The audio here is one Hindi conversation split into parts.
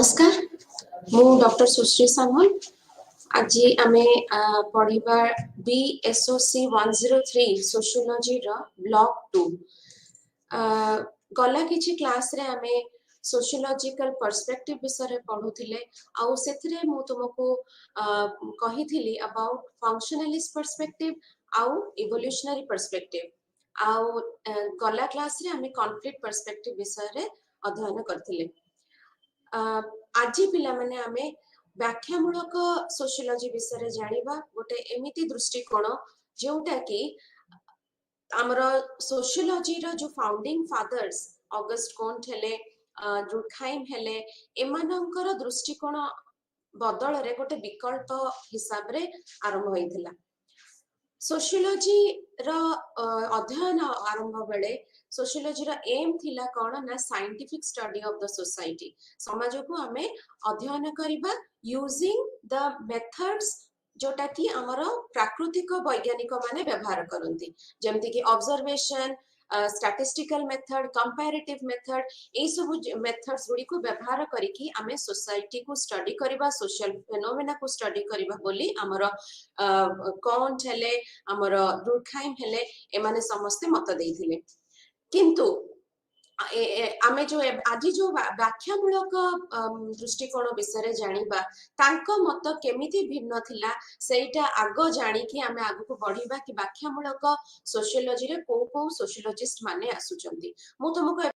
नमस्कार मु डॉक्टर सुश्री सामल आज आमे पढ़िबा BSOC 103 सोशियोलॉजी रो ब्लॉक 2 गला किछि क्लास रे आमे सोशियोलॉजिकल पर्सपेक्टिव विषय पढ़ुथिले आउ सेथरे मु तुमको कहिथिली अबाउट फंक्शनलिस्ट पर्सपेक्टिव आउ इवोल्यूशनरी पर्सपेक्टिव आउ गला क्लास रे आमे कॉन्फ्लिक्ट पर्सपेक्टिव विषय रे अध्ययन करथिले आज पिला माने आमे व्याख्यामूलक सोशियोलॉजी विषय जानिबा गोटे एमिति दृष्टिकोण जोटा कि हमर सोशियोलॉजी रो जो फाउंडिंग फादर्स ऑगस्ट कोंट हेले दुर्खाइम हेले एमानंकर दृष्टिकोण बदल रे गोटे विकल्प हिसाब रे आरंभ होइथिला सोशियोलॉजी रो अध्ययन आरंभ बेले सोशियोलॉजी रो एम थिला कोन ना scientific study of the society समाज को हमें अध्ययन करिबा यूजिंग द मेथड्स जोटा कि हमर प्राकृतिक वैज्ञानिक माने व्यवहार करंती जेमति कि observation statistical method comparative method ए सब मेथड्स गुडी को व्यवहार करिकि हमें सोसाइटी को स्टडी करिबा सोशल फेनोमेना को स्टडी करिबा बोली हमर कोंट हेले हमर दुर्खाइम हेले एमाने समस्त मत देइथिले किंतु आमे जो आज जो व्याख्यामूलक दृष्टिकोण विषय जानिबा तांको मत केमिति भिन्न थिला सेटा आगो जानि कि आमे आगु को बढ़िबा कि व्याख्यामूलक सोशियोलॉजी रे को सोशियोलॉजिस्ट माने आसुचंती मु तुमको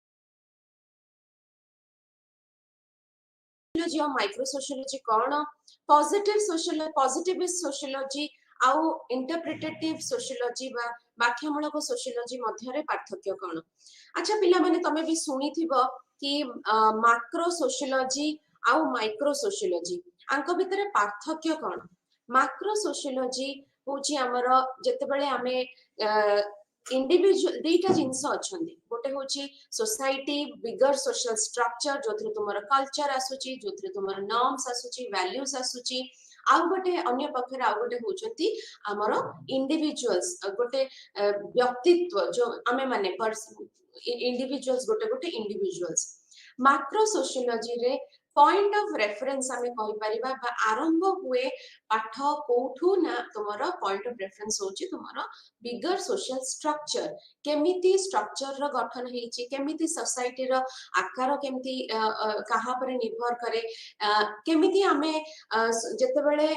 सोशियोलॉजी और माइक्रो सोशियोलॉजी कोन पॉजिटिविस्ट सोशियोलॉजी आउ इंटरप्रिटेटिव सोशियोलॉजी बा व्याख्यामूलक सोशियोलॉजी मध्य रे पार्थक्य कोन अच्छा पिला माने तमे भी सुनी थिबो कि मैक्रो सोशियोलॉजी आउ माइक्रो सोशियोलॉजी आंको भितरे पार्थक्य कोन मैक्रो सोशियोलॉजी होची हमर जते बेले हमें इंडिविजुअल दीटा जिंस अछंदी गोटे होची सोसाइटी बिगर सोशल स्ट्रक्चर जोथरे तुमर कल्चर आसुची जोथरे तुमर नॉर्म्स आसुची वैल्यूज आसुची आउ गोटे अन्य पक्षर आउ गोटे होचंती हमर इंडिविजुअल्स गोटे व्यक्तित्व जो हमें माने इंडिविजुअल्स गोटे गोटे इंडिविजुअल्स मैक्रो सोशियोलॉजी रे पॉइंट ऑफ रेफरेंस हमें कहि परिबा बा आरंभ हुए पाठ कोठू ना तुमरो पॉइंट ऑफ रेफरेंस होची तुमरो बिगर सोशल स्ट्रक्चर केमिति स्ट्रक्चर रो गठन हेची केमिति सोसाइटी रो आकार केमिति कहा पर निर्भर करे केमिति हमें जते बेले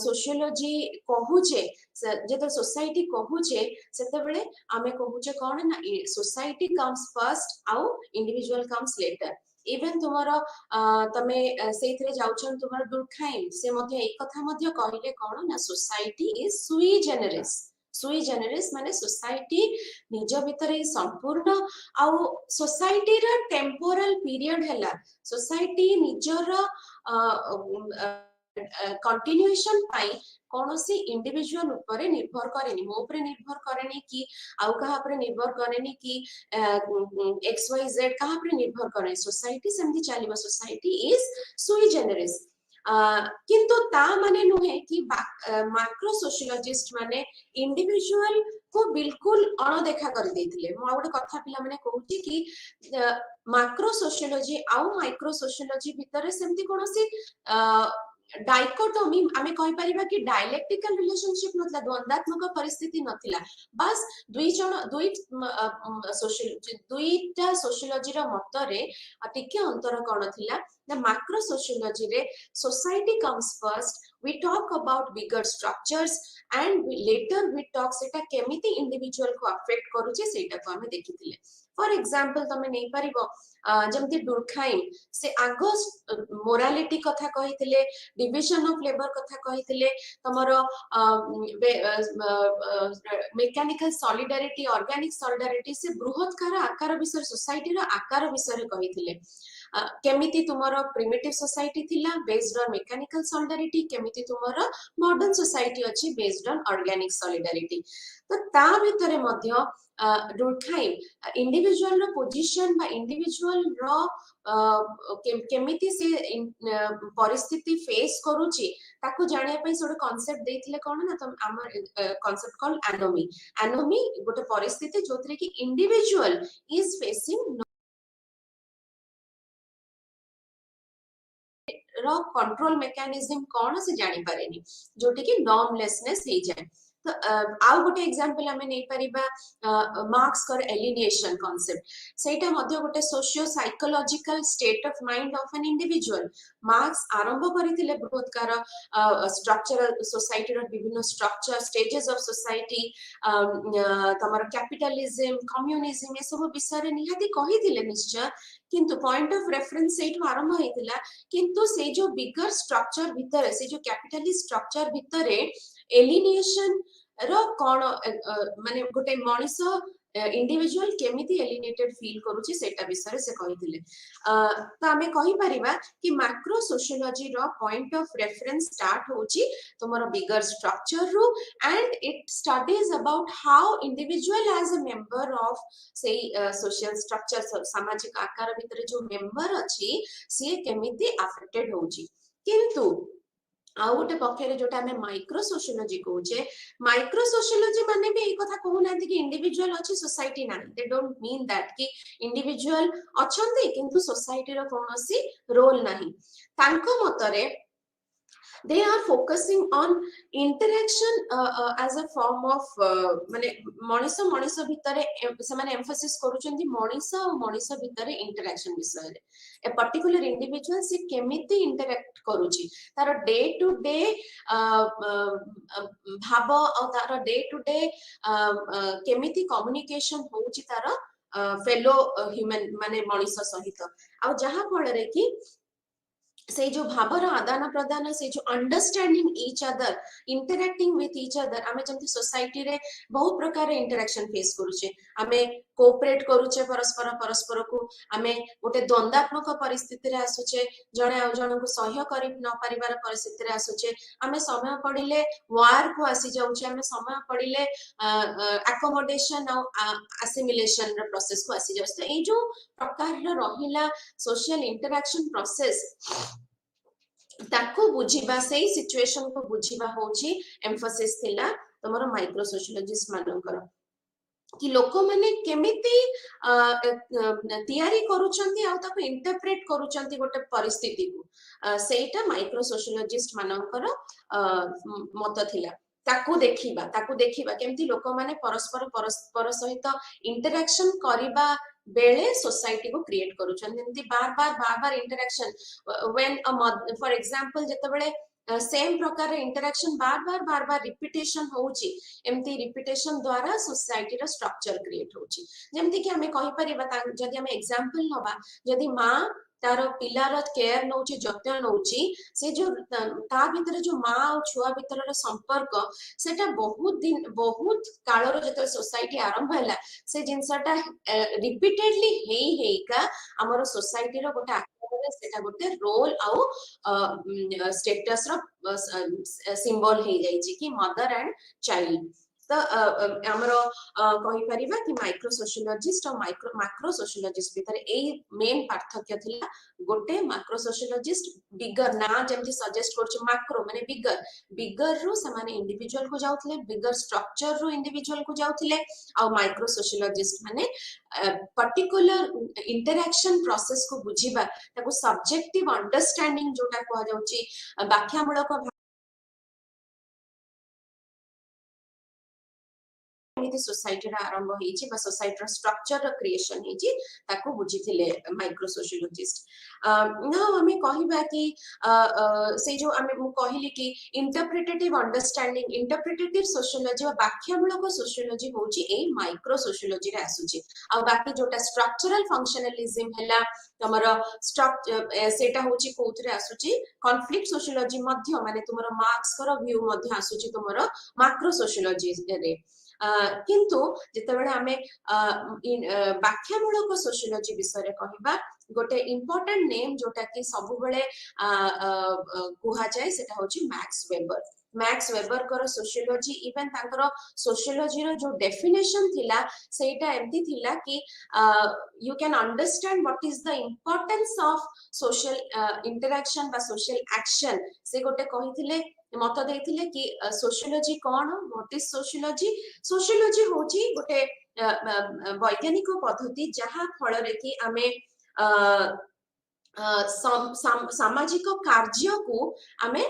सोशियोलॉजी कहूचे जते सोसाइटी कहूचे सेते बेले हमें कहूचे कोन ना सोसाइटी कम्स फर्स्ट आउ इंडिविजुअल कम्स लेटर इवन तुम्हारा तमे सेथरे जाउछन तुम्हारा दुर्खाइम से मध्य एक कथा मध्य कहिले कोन ना सोसाइटी इज सुई जेनरिस माने सोसाइटी निज भितरे संपूर्ण आउ सोसाइटी रा टेम्पोरल पीरियड हैला सोसाइटी निजर कंटिन्यूएशन पाई कोनोसी इंडिविजुअल ऊपर निर्भर करेनी मो ऊपर निर्भर करेनी कि आउ कहा पर निर्भर करेनी कि XYZ कहा पर निर्भर करे सोसाइटी सेमती चलीबा सोसाइटी इज सुई जेनरिस किंतु ता माने नुहे कि मैक्रो सोशियोलॉजिस्ट माने इंडिविजुअल को बिल्कुल अणदेखा कर देथिले मो आउटे कथा पिला माने कहूची कि मैक्रो सोशियोलॉजी आउ माइक्रो सोशियोलॉजी भितरे सेमती कोनोसी डाइकोटोमी आमे कहि परिबा कि डायलेक्टिकल रिलेशनशिप नथला द्वंद्वात्मक परिस्थिति नथिला बस दुईटा सोशियोलॉजी रो मतरे टिके अंतर कोन थिला द मैक्रो सोशियोलॉजी रे society comes first we talk about bigger structures and later we talk सेटा केमिति इंडिविजुअल को अफेक्ट करूचे सेटा को हमें देखिथिले फॉर एग्जांपल तमे नै परिबो जेमति दुर्खाइम से आगो मोरालिटी कथा कहिथिले डिविजन ऑफ लेबर कथा कहिथिले तमरो मेकानिकल सॉलिडारिटी ऑर्गेनिक सॉलिडारिटी से बृहत्कार आकार विषय सोसाइटी रो आकार विषय कहिथिले केमिति तुमरो प्रिमिटिव सोसाइटी थिला बेस्ड ऑन मेकानिकल सॉलिडारिटी केमिति तुमरो मॉडर्न सोसाइटी अछि बेस्ड ऑन ऑर्गेनिक सॉलिडारिटी तो ता भितरे मध्य दुर्खाइम इंडिविजुअल रो पोजीशन बा इंडिविजुअल रो केमिति से परिस्थिति फेस करूची ताको जानिया पई सोड कांसेप्ट देथिले कोन ना त हमर कांसेप्ट कॉल एनोमी गोटे परिस्थिति जोथरे कि इंडिविजुअल इज फेसिंग रो कंट्रोल मेकानिज्म कौन से जानी पारेनी जोटी कि नॉर्मलेसनेस हे जाए तो आउ गोटे एग्जांपल हमें नहीं परिबा मार्क्स कर एलिनेशन कांसेप्ट सेटा मध्ये गोटे socio psychological state of mind of an individual marks आरंभ करिथिले बहुत कार स्ट्रक्चरल सोसाइटी रो विभिन्न स्ट्रक्चर स्टेजेस ऑफ सोसाइटी तमर कैपिटलिज्म कम्युनिज्म ए सब विषय रे निहाती कहिथिले निश्चय किंतु पॉइंट ऑफ रेफरेंस सेठ आरंभ हेतिला किंतु से जो बिगर स्ट्रक्चर भीतर से जो कैपिटलिस्ट स्ट्रक्चर भीतर एलिनेशन रो कोन माने गोटे मनिष इंडिविजुअल केमिति एलिनेटेड फील करूची सेटा विषय से कहिथिले तो हमें कहि परिबा कि मैक्रो सोशियोलॉजी रो पॉइंट ऑफ रेफरेंस स्टार्ट होची तमरो बिगर स्ट्रक्चर रो and it studies about how individual as a member of से सोशल स्ट्रक्चर सामाजिक आकार भीतर जो मेंबर अछि से केमिति अफेक्टेड होची किंतु आउ गोटे पक्षरे जोटा हमें माइक्रो सोशियोलॉजी कहूचे माइक्रो सोशियोलॉजी माने भी एक कथा कहू ना कि इंडिविजुअल अछि सोसाइटी ना दे डोंट मीन दैट कि इंडिविजुअल अछंती किंतु सोसाइटी रो कोनोसी रोल नाही तांको मतरे they are focusing on interaction as a form of माने मनिष मनिष भितरे से माने एम्फसिस करूचंदी मनिष और मनिष भितरे इंटरेक्शन विषय रे ए पर्टिकुलर इंडिविजुअल से केमिति इंटरैक्ट करूची तार डे टू डे भाव और तार डे टू डे केमिति कम्युनिकेशन होउची तार फेलो ह्यूमन माने मनिष सहित आ जहा फल रे कि से जो भावर आदान प्रदान से जो understanding each other interacting with each other आमे जंती सोसाइटी रे बहुत प्रकार रे इंटरैक्शन फेस करूचे आमे कोऑपरेट करूचे परस्पर परस्पर को आमे गोटे द्वंद्वात्मक परिस्थिति रे आसुचे जणे आ जण को सहय करि न परिवार परिस्थिति रे आसुचे आमे समय पडिले वार को आसी जाउचे आमे समय पडिले अकोमोडेशन और असिमिलेशन रे प्रोसेस को आसी जाउचे ए जो प्रकार रे रहिला सोशल इंटरैक्शन प्रोसेस ताको बुझीबा से सिचुएशन को बुझीबा होची एम्फसिस थिला तमरो माइक्रो सोशियोलॉजिस्ट मानकर कि लोक माने केमिति तयारी करूचंती आ ताको इंटरप्रेट करूचंती गोटे परिस्थिति को सेटा माइक्रो सोशियोलॉजिस्ट मानकर मत थिला ताको देखिबा केमिति लोक माने परस्पर परस्पर सहित इंटरैक्शन करिबा बेले सोसाइटी को क्रिएट करूछन जेंति बार बार इंटरैक्शन व्हेन फॉर एग्जांपल जते बेले सेम प्रकार इंटरैक्शन बार बार रिपीटेशन होउची एमती रिपीटेशन द्वारा सोसाइटी रो स्ट्रक्चर क्रिएट होउची जेमति कि हमें कहि परिबा जदि हमें एग्जांपल नबा जदि मां तार पिलार केयर नौची जत्न नौची से जो ता भीतर जो मां और छुआ भीतर संपर्क सेटा बहुत दिन बहुत कालर जते सोसाइटी आरंभ हैला से जिनसटा रिपीटेडली हेई का हमर सोसाइटी रो गोटे आकार सेटा गोटे रोल आउ स्टेटस रो सिंबल हे जाई छी कि मदर एंड चाइल्ड तो हमर कहि परिबा कि माइक्रो सोशियोलॉजिस्ट और मैक्रो सोशियोलॉजिस्ट भीतर ए मेन पार्थक्य थिला गोटे मैक्रो सोशियोलॉजिस्ट बिगर ना जेमति सजेस्ट करछ मैक्रो माने बिगर रो समान इंडिविजुअल को जाउतले बिगर स्ट्रक्चर रो इंडिविजुअल को जाउतले आ माइक्रो सोशियोलॉजिस्ट माने पर्टिकुलर इंटरैक्शन प्रोसेस को बुझीबा ताको सब्जेक्टिव अंडरस्टैंडिंग जोटा को जाउची व्याख्यामूलक सोसाइटी आरंभ होईची बा सोसाइटी स्ट्रक्चर क्रिएशन होईची ताको बुझीथिले माइक्रो सोशियोलॉजिस्ट ना हमें कहिबा कि से जो हमें मु कहिली कि इंटरप्रिटेटिव अंडरस्टैंडिंग इंटरप्रिटेटिव सोशियोलॉजी और व्याख्यामूलक सोशियोलॉजी होची ए माइक्रो सोशियोलॉजी रे आसुची आ बाकी जोटा स्ट्रक्चरल फंक्शनलिज्म हैला तमरो स्ट्रक्चर सेटा होची कोथरे आसुची कॉन्फ्लिक्ट सोशियोलॉजी मध्य माने तुमरो मार्क्स कर व्यू मध्य आसुची तुमरो माइक्रो सोशियोलॉजी रे किंतु जितेबाला आमे व्याख्यामूलक सोशियोलॉजी विषय कहिबा गोटे इंपोर्टेंट नेम जोटा कि सब बेले कुहा जाय सेटा होची मैक्स वेबर कर सोशियोलॉजी इवन तांकर सोशियोलॉजी रो जो डेफिनेशन थिला सेटा एमती थिला कि you can understand what is the importance of social interaction बा सोशल एक्शन से गोटे कहिथिले मत देथिले कि sociology cone what is sociology होची गोटे वैज्ञानिक पद्धति जहा फल रे कि आमे सामाजिक कार्य को आमे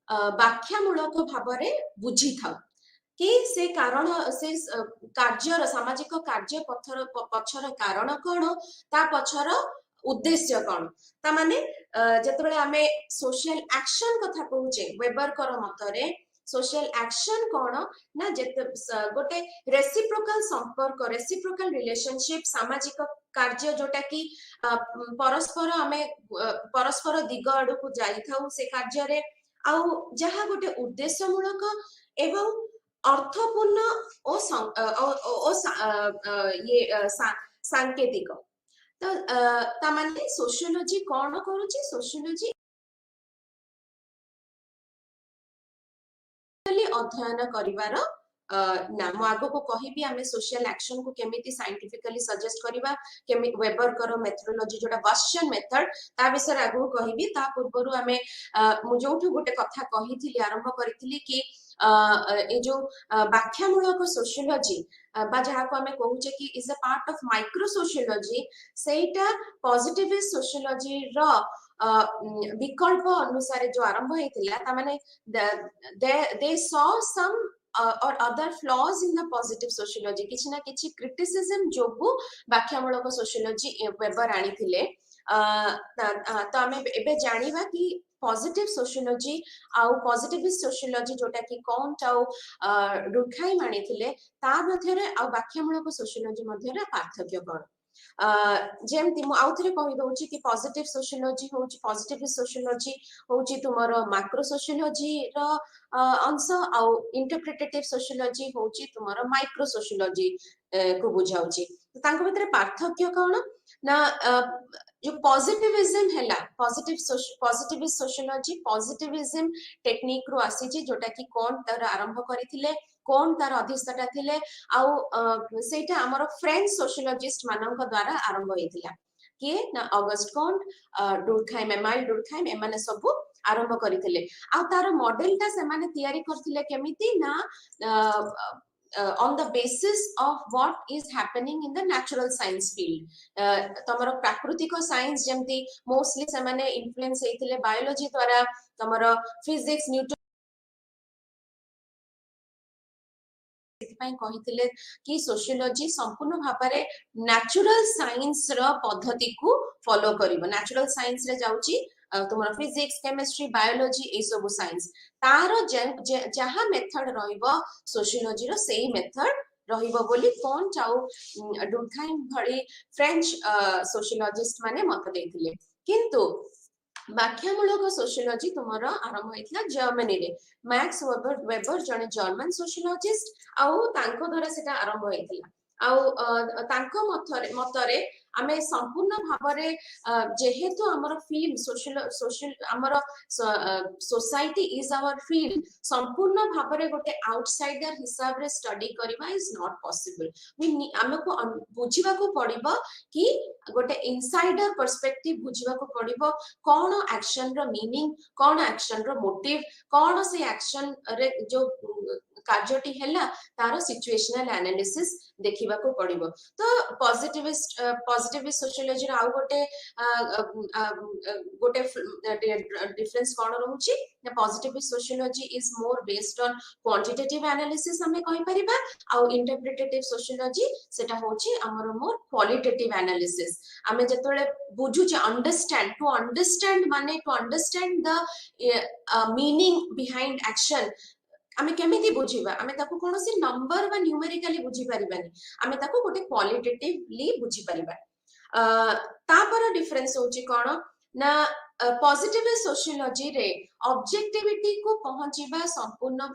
व्याख्यामूलक भाव बुझी था कि से कारण से कार्य सामाजिक कार्य पथर पछर कारण कौन ता पछर उद्देश्य कौन ता माने जेतबेले आमे सोशल एक्शन कथा कहूचे वेबर कर मतरे सोशल एक्शन कौन ना जेते गोटे रेसिप्रोकल संपर्क रेसिप्रोकल रिलेशनशिप सामाजिक कार्य जोटा कि परस्पर आमे परस्पर दिग आड़क जाई थाउ से कार्य रे आउ जहा गोटे उद्देश्यमूलक एवं अर्थपूर्ण ये सांकेतिक तो तामाने सोशियोलॉजी कौन करूची सोशियोलॉजी अध्ययन करिवार ना मु आगो को कहिबी आमे सोशल एक्शन को केमिति साइंटिफिकली सजेस्ट करिवा केमि वेबर करो मेथोडोलॉजी जोटा वर्शन मेथड ता विषय आगो कहिबी ता पूर्वरु आमे मु जोठु गोटे कथा कहिथिली आरंभ करिथिली कि ए जो व्याख्यामूलक सोशियोलॉजी बा जहा को आमे कहूचे कि is a part of micro sociology सेटा पॉजिटिविस्ट सोशियोलॉजी रो विकल्प अनुसार जो आरंभ हेतिला ता माने they saw some or other flaws in the positive sociology किछि ना किछि criticism जोगु व्याख्यामूलक सोशियोलॉजी वेबर आनी थिले तो आमे एबे जानिबा कि पॉजिटिव सोशियोलॉजी आउ पॉजिटिविस्ट सोशियोलॉजी जोटा कि कौन आउ रुखाई मानी थिले ता मध्यरे आउ व्याख्यामूलक सोशियोलॉजी मध्यरे पार्थक्य कोन जेमती मु आउथरे कहि दउची कि पॉजिटिव सोशियोलॉजी होची पॉजिटिव सोशियोलॉजी होची तुमरो मैक्रो सोशियोलॉजी रो अंश आउ इंटरप्रिटेटिव सोशियोलॉजी होची तुमरो माइक्रो सोशियोलॉजी को बुझाउची तांको भितरे पार्थक्य कोन ना जो पॉजिटिविज्म हैला पॉजिटिविस्ट सोशियोलॉजी पॉजिटिविज्म टेक्निक रो आसी जोटा कि कोन तर आरंभ करिथिले कोन तार अधिष्ठाता थिले आउ सेटा हमर फ्रेंच सोशियोलॉजिस्ट मानक द्वारा आरंभ हेतिला किए ना ऑगस्ट कोंट डुरखाइम एमाइल डुरखाइम एमाने सब आरंभ करिथिले आ तार मॉडलटा से माने तयारी करथिले केमिति ना on the basis of what is happening in the natural science field तमरो प्राकृतिक साइंस जेमति मोस्टली से माने इन्फ्लुएंस हेतिले बायोलॉजी द्वारा तमरो फिजिक्स न्यूटन कही कि सोशियोलॉजी संपूर्ण भाव में नेचुरल साइंस रो पद्धति को फॉलो करिवो नेचुरल साइंस रे जाउची तुमरा फिजिक्स केमिस्ट्री बायोलॉजी ए सब साइंस तार जहा मेथड रहिबो सोशियोलॉजी रो सेही मेथड रहिबो बोली कोन चाउ डुरखाइम भली फ्रेंच सोशियोलॉजिस्ट माने मत देथिले किंतु व्याख्यामूलक सोशियोलॉजी तुमर आरंभ होइतला जर्मनी रे मैक्स वेबर जने जर्मन सोशियोलॉजिस्ट आउ तांको द्वारा सेटा आरंभ होइतला आउ तांको मतरे आमे संपूर्ण भाबरे जेहेतु हमर फील्ड सोशल हमर सोसाइटी इज आवर फील्ड संपूर्ण भाबरे गोटे आउटसाइडर हिसाब रे स्टडी करबा इज नॉट पॉसिबल वी हमको बुझिबा को पड़िबो कि गोटे इनसाइडर पर्सपेक्टिव बुझिबा को पड़िबो कोन एक्शन रो मीनिंग कोन एक्शन रो मोटिव कोन से एक्शन रे जो कार्यटी हैला तारो सिचुएशनल एनालिसिस देखिबा को पड़िबो तो पॉजिटिविस्ट सोशियोलॉजी रा आउ गोटे गोटे डिफरेंस कोन रहउची ना positivist sociology is more based on quantitative analysis हमें कहि परिबा आउ इंटरप्रिटेटिव सोशियोलॉजी सेटा होची हमर मोर क्वालिटेटिव एनालिसिस हमें जतोले बुझुचे अंडरस्टैंड टू अंडरस्टैंड माने to understand the meaning behind action आमे केमिति बुझिबा आमे ताको कोनोसी नंबर बा न्यूमेरिकली बुझि परिबानी आमे ताको गोटे क्वालिटेटिवली बुझि परिबा तापर डिफरेंस होची कोन ना पॉजिटिव सोशियोलॉजी रे ऑब्जेक्टिविटी को पहुंचीबा संपूर्ण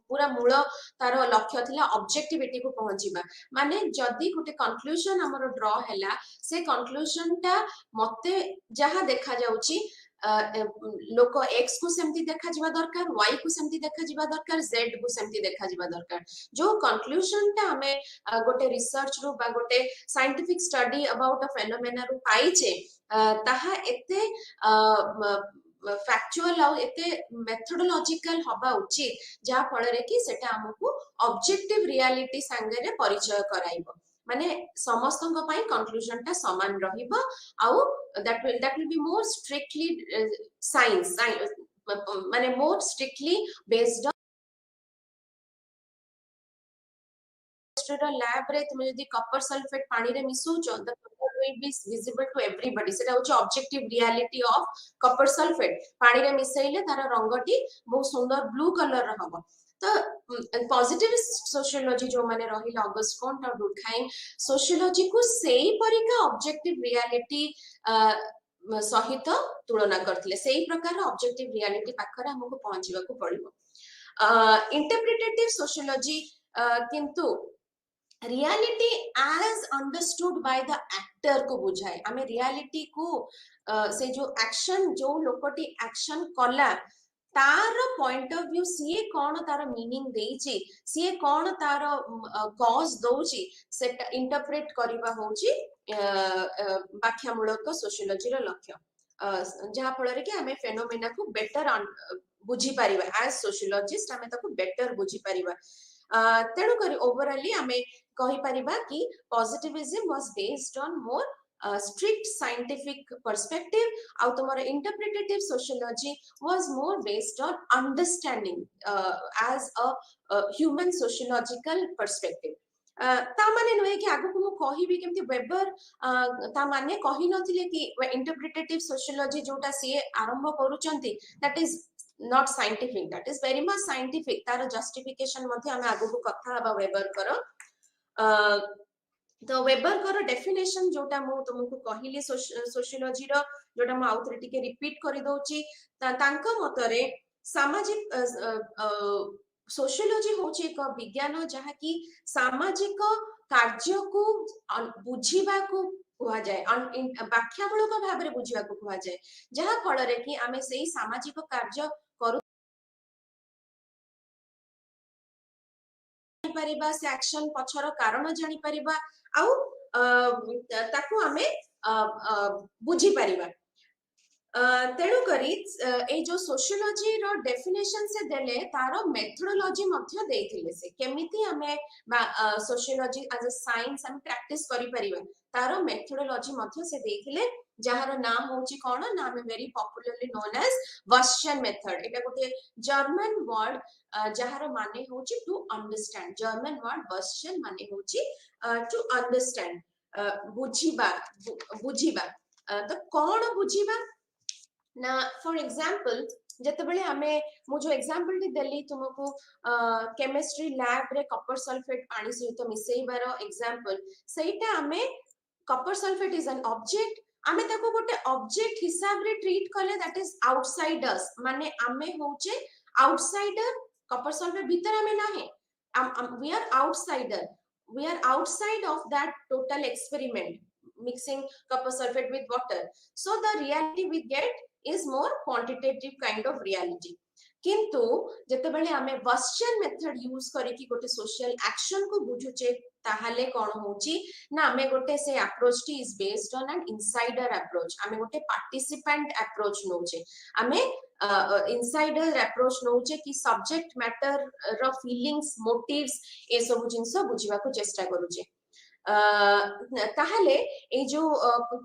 पूरा मूल तार लक्ष्य थिला ऑब्जेक्टिविटी को पहुंचीबा माने जदी गोटे कंक्लूजन हमर ड्रॉ हैला से कंक्लूजन ता मते जहां देखा जाउची लोक एक्स को सेमती देखा जिबा दरकार वाई को सेमती देखा जिबा दरकार जेड को सेमती देखा जिबा दरकार जो कंक्लूजन ता हमें गोटे रिसर्च रो बा गोटे scientific study about a phenomena रो पाइचे ताहा एते फैक्चुअल आउ एते मेथोडोलॉजिकल हबा उचित जा फल रे कि सेटा हमकु ऑब्जेक्टिव रियलिटी संगे रे परिचय कराइबो माने समस्तଙ୍କ ପାଇଁ conclusion टा समान रहिबो आउ that will be more strictly science माने more strictly based लैब रे तुम यदि कपर सल्फेट पानी रे मिसौछ the copper will be visible to everybody सेटा होछ objective reality of copper sulphate पानी रे मिसैले तार रंगटी बहुत सुंदर ब्लू कलर रहबो तो पॉजिटिव सोशियोलॉजी जो माने रहिला अगस्ट कोंट और डुरखाइम सोशियोलॉजी को सेही परिका ऑब्जेक्टिव रियलिटी सहित तुलना करथिले सेही प्रकार ऑब्जेक्टिव रियलिटी पाखरा हमको पहुंचीबा को पड़िबो इंटरप्रिटेटिव सोशियोलॉजी किंतु reality as understood by the actor को बुझाए आमे रियलिटी को से जो एक्शन जो लोकटी एक्शन कला तार पॉइंट ऑफ व्यू सीए कौन तार मीनिंग देइची सीए कौन तार कॉज दोची सेटा इंटरप्रेट करिबा होची व्याख्यामूलक सोशियोलॉजी रो लक्ष्य जहा फल रे कि आमे फेनोमेना को बेटर बुझी परिबा एज सोशियोलॉजिस्ट आमे ताको बेटर बुझी परिबा तेणु करी ओवरऑली आमे कहि परिबा कि positivism was based on more strict scientific perspective आउ तमरा interpretative sociology was more based on understanding as a human sociological perspective ता माने नुहे कि आगु को मु कहिबी केमति वेबर ता माने कहि नथिले कि इंटरप्रिटेटिव सोशियोलॉजी जोटा सी आरंभ करूचंती that is not scientific that is very much scientific तार justification मध्ये हम आगु को कथा हबा वेबर करो तो वेबर करो डेफिनेशन जोटा मु तुमको कहिली सोशियोलॉजी रो जोटा मु आउथरे टिके रिपीट करि दोची तांका मतरे सामाजिक सोशियोलॉजी होची एक विज्ञान जहा कि सामाजिक कार्य को बुझीबा को कुहा जाय व्याख्यामूलक भाबरे बुझीबा को कुहा जाय जहा फल रे कि आमे सेही सामाजिक कार्य करू परिबा से एक्शन पछर कारण जानि परिबा आउ ताकू आमे बुझी परिबा तेणु करी ए जो सोशियोलॉजी रो डेफिनेशन से देले तारो मेथोडोलॉजी मध्य देथिले से केमिति हमें सोशियोलॉजी एज अ साइंस हम प्रैक्टिस करि परिबा तारो मेथोडोलॉजी मध्य से देथिले जहार नाम होची कोन नाम वेरी पॉपुलरली नोन एज वर्शन मेथड एटा गोटे जर्मन वर्ड जहार माने होची टू अंडरस्टैंड जर्मन वर्ड वर्शन माने होची टू अंडरस्टैंड बुझीबा बुझीबा तो कोन बुझीबा ना फॉर एग्जांपल जतबेले हमें मु जो एग्जांपल टी देली तुमको केमिस्ट्री लैब रे कपर सल्फेट पानी सहित मिसेइबार एग्जांपल सेटा हमें Kapoor sulphate is an object आमे ताको गोटे ऑब्जेक्ट हिसाब रे ट्रीट करले दैट इज आउटसाइडर्स माने आमे होचे आउटसाइडर कपर सल्फेट भीतर आमे नाही we are outsider we are outside of that total experiment mixing copper sulfate with water so the reality we get is more quantitative kind of reality किंतु जते बेले हमें वर्शन मेथड यूज करी कि गोटे सोशल एक्शन को बुझुचे ताहाले कोन होची ना हमें गोटे से approach T is based on an insider approach हमें गोटे पार्टिसिपेंट अप्रोच नोचे हमें इनसाइडर अप्रोच नोचे कि सब्जेक्ट मैटर रो फीलिंग्स मोटिव्स ए सब जिंस बुझिबा को चेष्टा करूचे ताहाले ए जो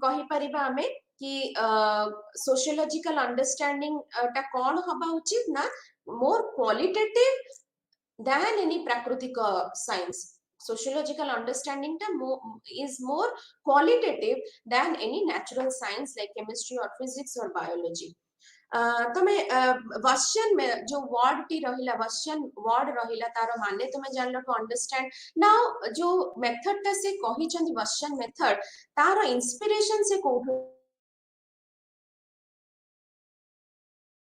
कहि परिबा हमें कि सोशियोलॉजिकल अंडरस्टैंडिंग टा कौन हबा उचित ना मोर क्वालिटेटिव देन एनी प्राकृतिक science sociological understanding ta is more qualitative than any natural science like chemistry or physics or biology तमे वर्शन में जो वर्ड टी रहिला वर्शन वर्ड रहिला तार माने तमे जानलो टू अंडरस्टैंड नाउ जो मेथड ता से कहि चंदी वर्शन मेथड तार इंस्पिरेशन से कोठो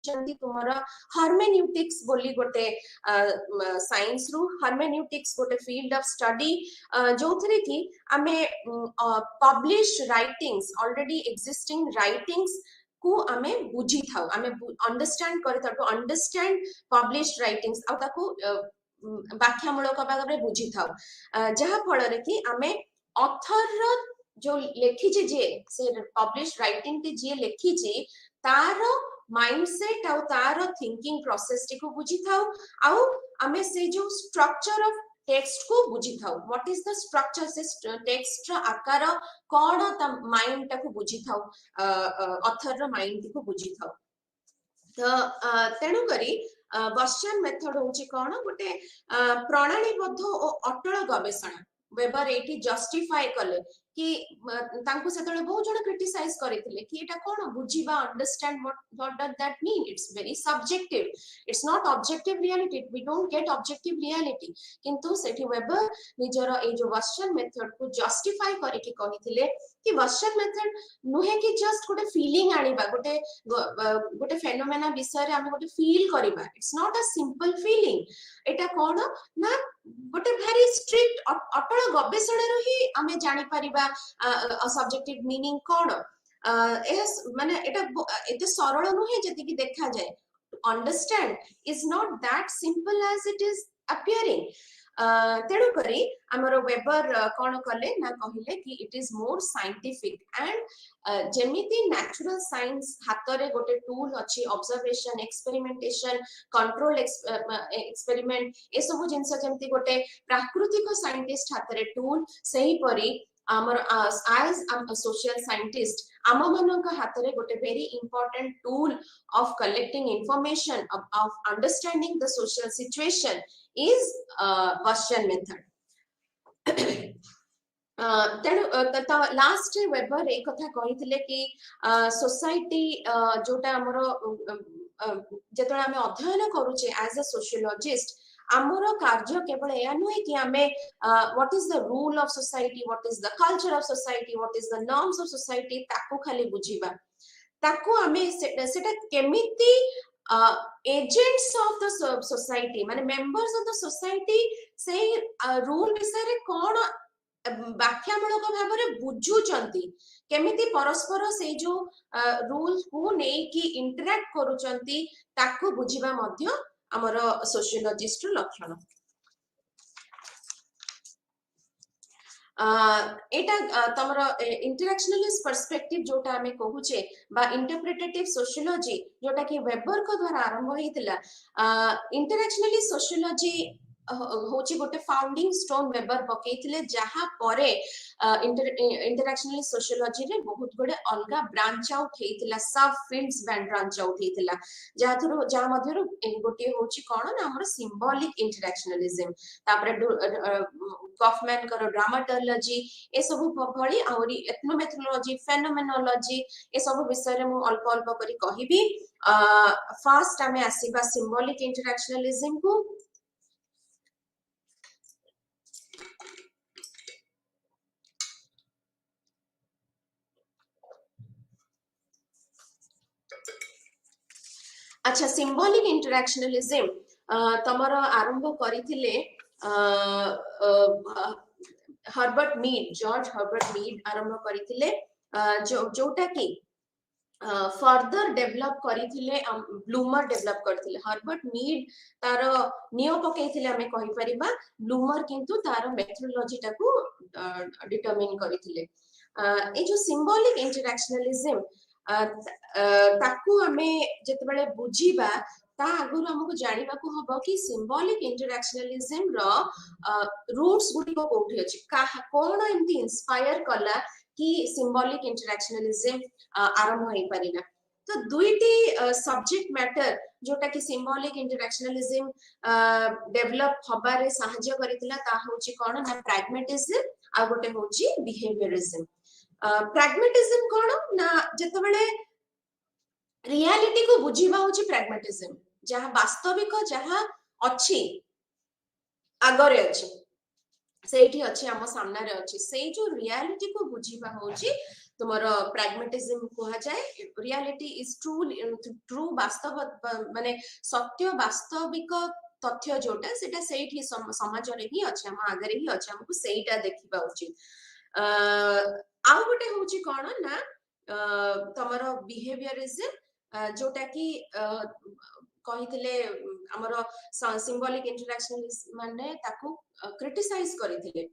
तुम्हारा हर्मेन्यूटिक्स बोली गोटे साइंस रु हर्मेन्यूटिक्स गोटे फील्ड ऑफ स्टडी जो थरे कि आमे publish writings already existing writings को आमे बुझी थाउ आमे अंडरस्टैंड करि था टू अंडरस्टैंड पब्लिश राइटिंग्स आ ताको व्याख्यामूलक भाबरे बुझी थाउ जहा फल रे कि आमे ऑथर रो जो लेखि जे से पब्लिश राइटिंग टी जे लेखि जे तार माइंडसेट आउ तार थिंकिंग प्रोसेस टी को बुझी थाउ आउ आमे से जो स्ट्रक्चर ऑफ टेक्स्ट को बुझी थाउ व्हाट इज द स्ट्रक्चर से टेक्स्ट रो आकार कोन त माइंड टा को बुझी थाउ ऑथर रो माइंड को बुझी थाउ तो तेणु करी बश्चन मेथड होची कोन गोटे प्रणालीबद्ध और अटल गवेषणा वेबर एटी जस्टिफाई कले कि तांको सेतले बहुत जण क्रिटिसाइज करिथिले कि एटा कोन बुझीबा understand what does that mean it's very subjective it's not objective reality we don't get objective reality किंतु सेठी वेबर निजर ए जो बश्चन मेथड को जस्टिफाई करि कि कहिथिले कि बश्चन मेथड नुहे कि जस्ट गोटे फीलिंग आनिबा गोटे फेनोमेना विषय रे हम गोटे फील करिबा it's not a simple feeling एटा कोन ना गोटे भेरी स्ट्रिक्ट अटल गवेषणा रो ही हमें जानि परिबा सब्जेक्टिव मीनिंग कोन माने एटा एते सरल नुहे जति कि देखा जाए understand is not that simple as it is appearing तेणु करी हमर वेबर कोन कले ना कहिले कि it is more scientific and जेमिति नेचुरल साइंस हातरे गोटे टूल अछि ऑब्जर्वेशन एक्सपेरिमेंटेशन कंट्रोल एक्सपेरिमेंट ए सब जिंस जेमिति गोटे प्राकृतिक साइंटिस्ट हातरे टूल सही परी आमर एज सोशल साइंटिस्ट आम मानक हातरे गोटे very important tool of collecting information of understanding the social situation is Gaussian method तेणु लास्ट वेबर एक कथा कहिथिले कि सोसाइटी जोटा हमर जेतळे आमे अध्ययन करूचे एज अ सोशियोलॉजिस्ट आमर कार्य केवल या नुहे कि आमे what is the rule of society what is the culture of society what is the norms of society ताको खाली बुझीबा ताको आमे सेटा केमिति एजेंट्स ऑफ द सोसाइटी माने मेंबर्स ऑफ द सोसाइटी से रूल विषय रे कोन व्याख्यामूलक भाव में बुझुचंती केमिति परस्पर से जो रूल को नै कि इंटरैक्ट करूचंती ताको बुझिबा मध्य हमर सोशियोलॉजिस्ट लक्षण एटा तमर इंटरेक्शनलिस्ट पर्सपेक्टिव जोटा हमें कहूचे बा इंटरप्रिटेटिव सोशियोलॉजी जोटा कि वेबर को द्वारा आरंभ होइतिला इंटरेक्शनलिस्ट सोशियोलॉजी होची गोटे फाउंडिंग स्टोन वेबर पकेइथिले जहा परे इंटरेक्शनलिस्ट सोशियोलॉजी रे बहुत गुडे अलगा ब्रांच आउट हेतिला सब फील्ड्स ब्रांच आउट हेतिला जहा मध्यरु गोटे होची कोन ना हमर सिंबॉलिक इंटरेक्शनलिज्म तापरे गॉफमैन करो ड्रामाटोलॉजी ए सब भली आउरी एथनोमेथोलॉजी फेनोमेनोलॉजी ए सब विषय रे मु अल्प अल्प करी कहिबी फर्स्ट हमें आसीबा सिंबॉलिक इंटरेक्शनलिज्म को अच्छा सिंबॉलिक इंटरेक्शनलिज्म तमर आरंभ करिथिले Herbert Mead George Herbert Mead आरंभ करिथिले जोटा कि फर्दर डेवलप करिथिले ब्लूमर डेवलप करथिले हर्बर्ट मीड तार नियो पकेइथिले हमें कहि परिबा ब्लूमर किंतु तार मेथोडोलॉजी टाकू डिटरमाइन करिथिले ए जो सिंबॉलिक इंटरेक्शनलिज्म ताकू हमें जेतबेले बुझीबा ता आगुर हमको जानिबा को हबो कि सिंबॉलिक इंटरेक्शनलिज्म रो रूट्स गुडी को कोठी अछि कोन एमती इंस्पायर कला कि सिंबॉलिक इंटरेक्शनलिज्म आरंभ होई परिना तो दुईटी सब्जेक्ट मैटर जोटा कि सिंबॉलिक इंटरेक्शनलिज्म डेवलप हबारे सहाय्य करितला ता होची कोन ना प्रैग्मेटिज्म आ गोटे होची बिहेवियरिज्म प्रैग्मेटिज्म कोन ना जेतबेले रियलिटी को बुझीबा होची प्रैग्मेटिज्म जहा वास्तविक जहा अछि आगरे अछि सेठी अछि हम सामना रे अछि से जो रियलिटी को बुझीबा होची तुम्हारा प्रैग्मेटिज्म कहा जाए रियलिटी इज ट्रू वास्तव माने सत्य वास्तविक तथ्य जोटा सेटा सेठी समाज रे ही अछि हम आगरे ही अछि हमको सेटा देखिबा उचित आ गोटे होची कोन ना तमरो बिहेवियरिज्म जोटा कि कहिथिले हमर सिंबॉलिक इंटरेक्शनलिज्म माने ताकू क्रिटिसाइज करिथिले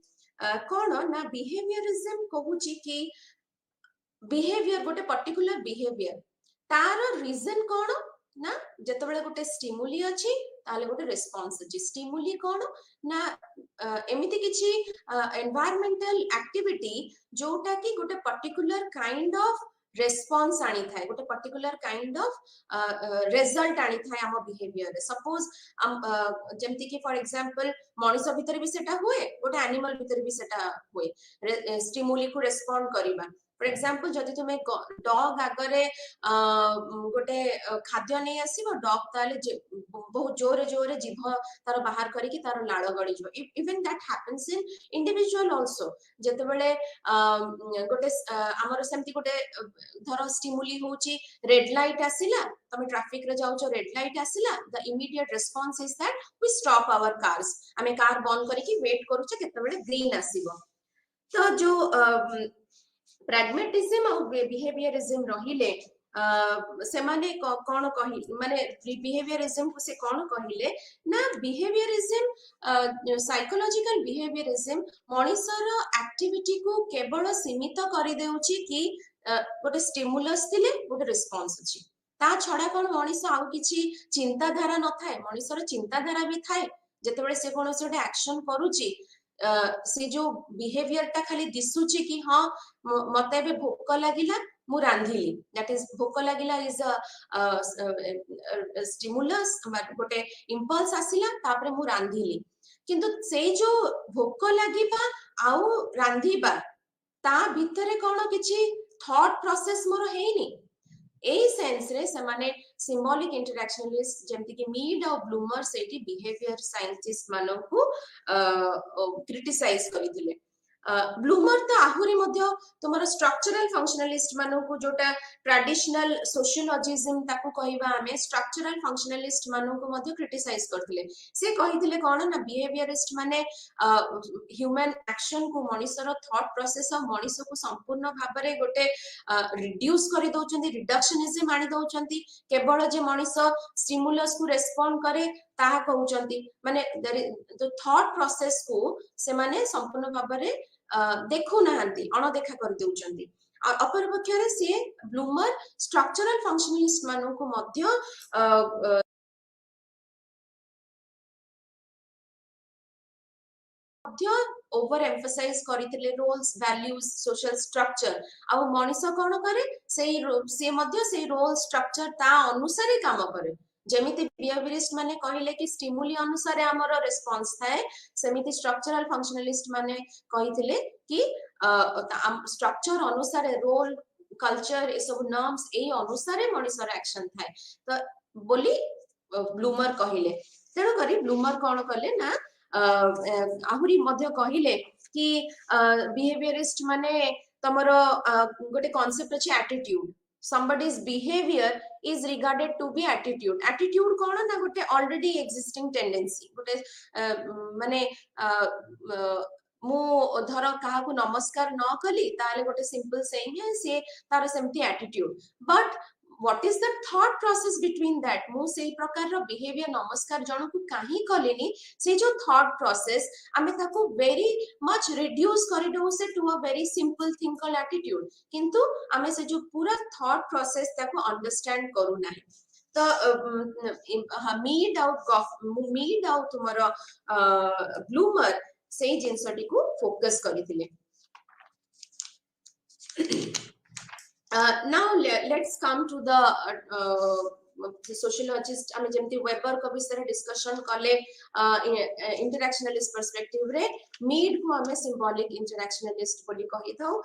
कोन ना बिहेवियरिज्म कहूची कि बिहेवियर गोटे पर्टिकुलर बिहेवियर तार रीजन कोन ना जेतबेले गोटे स्टिमुली अछि ताले गोटे रेस्पॉन्स अछि स्टिमुली कोन ना एमिति किछि एनवायरमेंटल एक्टिविटी जोटा कि गोटे पर्टिकुलर काइंड ऑफ रेस्पॉन्स आनी थाए गोटे पर्टिकुलर काइंड ऑफ रिजल्ट आनी थाए हम बिहेवियर रे सपोज जेमति कि फॉर एग्जांपल मनुष्य भीतर भी सेटा हुए गोटे एनिमल भीतर भी सेटा हुए स्टिमुली को रेस्पॉन्ड करिबा फॉर एग्जांपल जदि तुमे डॉग आगरे गोटे खाद्य नहीं आसीबो डॉग ताले बहुत जोरे जोरे जीभ तार बाहर करिकि तार लाळ गडी जो even that happens in individual also जते बेले गोटे हमर सेमति गोटे धर स्टिमुली होची रेड लाइट आसिला तमे ट्रैफिक रे जाउछो रेड लाइट आसिला the immediate response is that we stop our cars हमें कार बंद करिकि वेट करूछे केते बेले ग्रीन आसीबो तो जो pragmatism और behaviorism रहिले से माने कौन कहि माने behaviorism को से कौन कहिले ना behaviorism साइकोलॉजिकल behaviorism मनुष्यर एक्टिविटी को केवल सीमित करि देउची कि गोटे स्टिमुलस दिले गोटे रिस्पांस अछि ता छडा कोन मनुष्य आउ किछि चिंता धारा न थाए मनुष्यर चिंता धारा भी थाए जेतेबेले से कोनोसे गोटे एक्शन करूची से जो बिहेवियर टा खाली दिसुची कि हाँ मते एबे भोक लागिला मु रांधिली दैट इज भोक लागिला इज अ स्टिमुलस गोटे इंपल्स आसिला तापरे मु रांधिली किंतु से जो भोक लागिबा आउ रांधिबा ता भितरे कोन किछि थॉट प्रोसेस मोर हेनी ए सेंस रे समाने सिंबॉलिक इंटरैक्शनलिस्ट जेमति कि मीड और ब्लूमर सेठी बिहेवियर साइंटिस्ट मानो को क्रिटिसाइज करिथिले ब्लूमर तो आहुरी मध्य तुमर स्ट्रक्चरल फंक्शनलिस्ट मानो को जोटा ट्रेडिशनल सोशियोलॉजिज्म ताको कहिबा हमें स्ट्रक्चरल फंक्शनलिस्ट मानो को मध्य क्रिटिसाइज करथिले से कहिथिले कोन ना बिहेवियरिस्ट माने ह्यूमन एक्शन को मनुष्यर थॉट प्रोसेस और मनुष्य को संपूर्ण भाबरे गोटे रिड्यूस करि दोचंती रिडक्शनिज्म आनी दोचंती केवल जे मनुष्य स्टिमुलस को रेस्पोंड करे ताहा कहउचंती माने द थॉट प्रोसेस को से माने संपूर्ण भाबरे देखु नाहंती अणदेखा कर देउचंती अपर पक्षरे से ब्लूमर स्ट्रक्चरल फंक्शनलिस्ट मानो को मध्य ओवर एम्फसाइज करितले रोल्स वैल्यूज सोशल स्ट्रक्चर आ मनुष्य कोन करे से मध्य से रोल स्ट्रक्चर ता अनुसार काम करे जेमिति बिहेवियरिस्ट माने कहिले कि स्टिमुली अनुसार हमर रिस्पांस थाए सेमिति स्ट्रक्चरल फंक्शनलिस्ट माने कहिथिले कि स्ट्रक्चर अनुसार रोल कल्चर ए सब नॉर्म्स ए अनुसार मनुष्यर एक्शन थाए तो बोली ब्लूमर कहिले तेणु करी ब्लूमर कोन कले ना आहुरी मध्य कहिले कि बिहेवियरिस्ट माने तमरो गोटे कांसेप्ट अछि attitude somebody's behavior is regarded to be attitude कोन ना गोटे already existing tendency गोटे माने मु धर काहा को नमस्कार न कली ताले गोटे सिंपल सेइंग है से तार सेमती attitude but what is the thought process between that मु सेई प्रकार रो बिहेवियर नमस्कार जण को काहे कलेनी से जो thought process आमे ताको very much reduce करि दउ से to a very simple thing called attitude किंतु आमे से जो पूरा thought process ताको understand करू नाही तो मीड आउट तुमरो ब्लूमर सेई जिंसटी को फोकस करिथिले now let's come to the sociologist I mean जेमति वेबर को विषय डिस्कशन कले इंटरैक्शनलिस्ट पर्सपेक्टिव रे मीड को हमें सिंबॉलिक इंटरैक्शनलिस्ट बोली कहि थाउ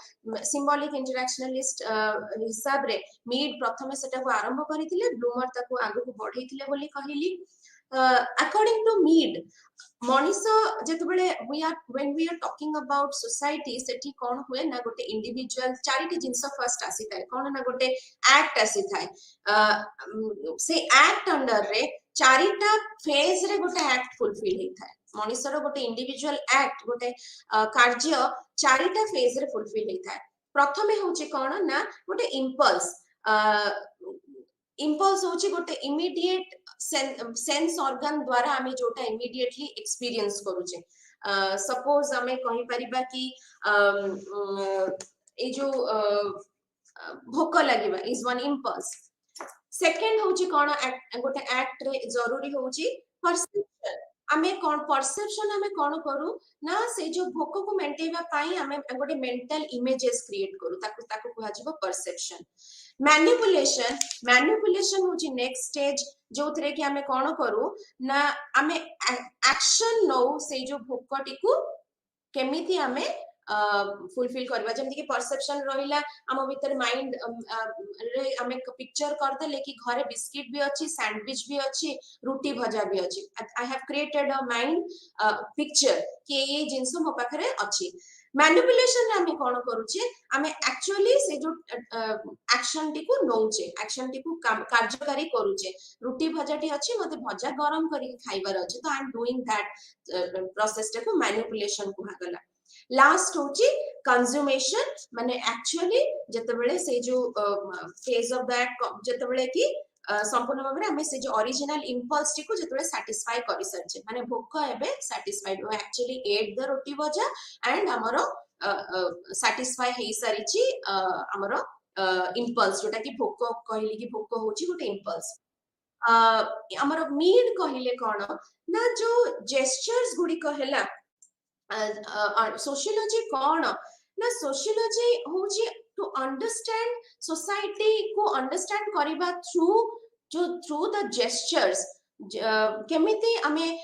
सिंबॉलिक इंटरैक्शनलिस्ट हिसाब रे मीड प्रथमे सेटा को आरंभ करिथिले ब्लूमर ताको आगु को बढ़ैथिले बोली कहिली according to Mead मनुष्य जेतबेले when we are talking about society सेठी कोन हुए ना गोटे इंडिविजुअल चारिटी जिंस फर्स्ट आसी थाए कोन ना गोटे एक्ट आसी थाए से एक्ट अंडर रे चारिटा फेज रे गोटे एक्ट फुलफिल हे थाए मनुष्य रो गोटे इंडिविजुअल एक्ट गोटे कार्य चारिटा फेज रे फुलफिल हे थाए प्रथमे होची कोन ना गोटे इंपल्स होची गोटे इमीडिएट सेंस ऑर्गन द्वारा हमें जोटा इमीडिएटली एक्सपीरियंस करूचे सपोज हमें कहि परिबा कि ए जो भोक लागिबा इज वन इंपल्स सेकंड होची कोन गोटे एक्ट रे जरूरी होची परसेप्शन आमे कोन परसेप्शन आमे कोन करू ना से जो भोक को मेंटेवा पाई आमे गोटे मेंटल इमेजेस क्रिएट करू ताकू ताकू कुहा जिवो परसेप्शन मैनिपुलेशन मैनिपुलेशन होची नेक्स्ट स्टेज जो थरे कि आमे कोन करू ना आमे एक्शन नो से जो भोकटी को केमिति आमे फुलफिल करबा जेमति कि परसेप्शन रहिला हम भीतर माइंड रे आमे पिक्चर कर देले कि घरे बिस्किट भी अछि सैंडविच भी अछि रोटी भजा भी अछि I have created a mind picture कि ये जिंस मो पाखरे अछि मैनिपुलेशन रे आमे कोन करूचे आमे एक्चुअली से जो एक्शन टी को नौचे एक्शन टी को कार्यकारी करूचे रोटी भजा टी अछि मते भजा गरम करी खाइबार अछि तो I am doing that process टा को मैनिपुलेशन कुहा गला लास्ट होची कंज्यूमेशन माने एक्चुअली जतबेले से जो फेज ऑफ दैट जतबेले कि संपूर्ण भाव में हमें से जो ओरिजिनल इंपल्स टी को जतबेले सैटिस्फाई करि सरचे माने भोक एबे सैटिस्फाइड हो एक्चुअली एट द रोटी भजा एंड हमरो सैटिस्फाई हेई सारिची हमरो इंपल्स जोटा कि भोक कहली कि भोक होची गोटे इंपल्स हमरो मीड कहिले कोन ना जो जेस्चर्स गुडी कहला सोशियोलॉजी कौन ना सोशियोलॉजी होची टू अंडरस्टैंड सोसाइटी को अंडरस्टैंड करिबा थ्रू द जेस्चर्स केमिति हमें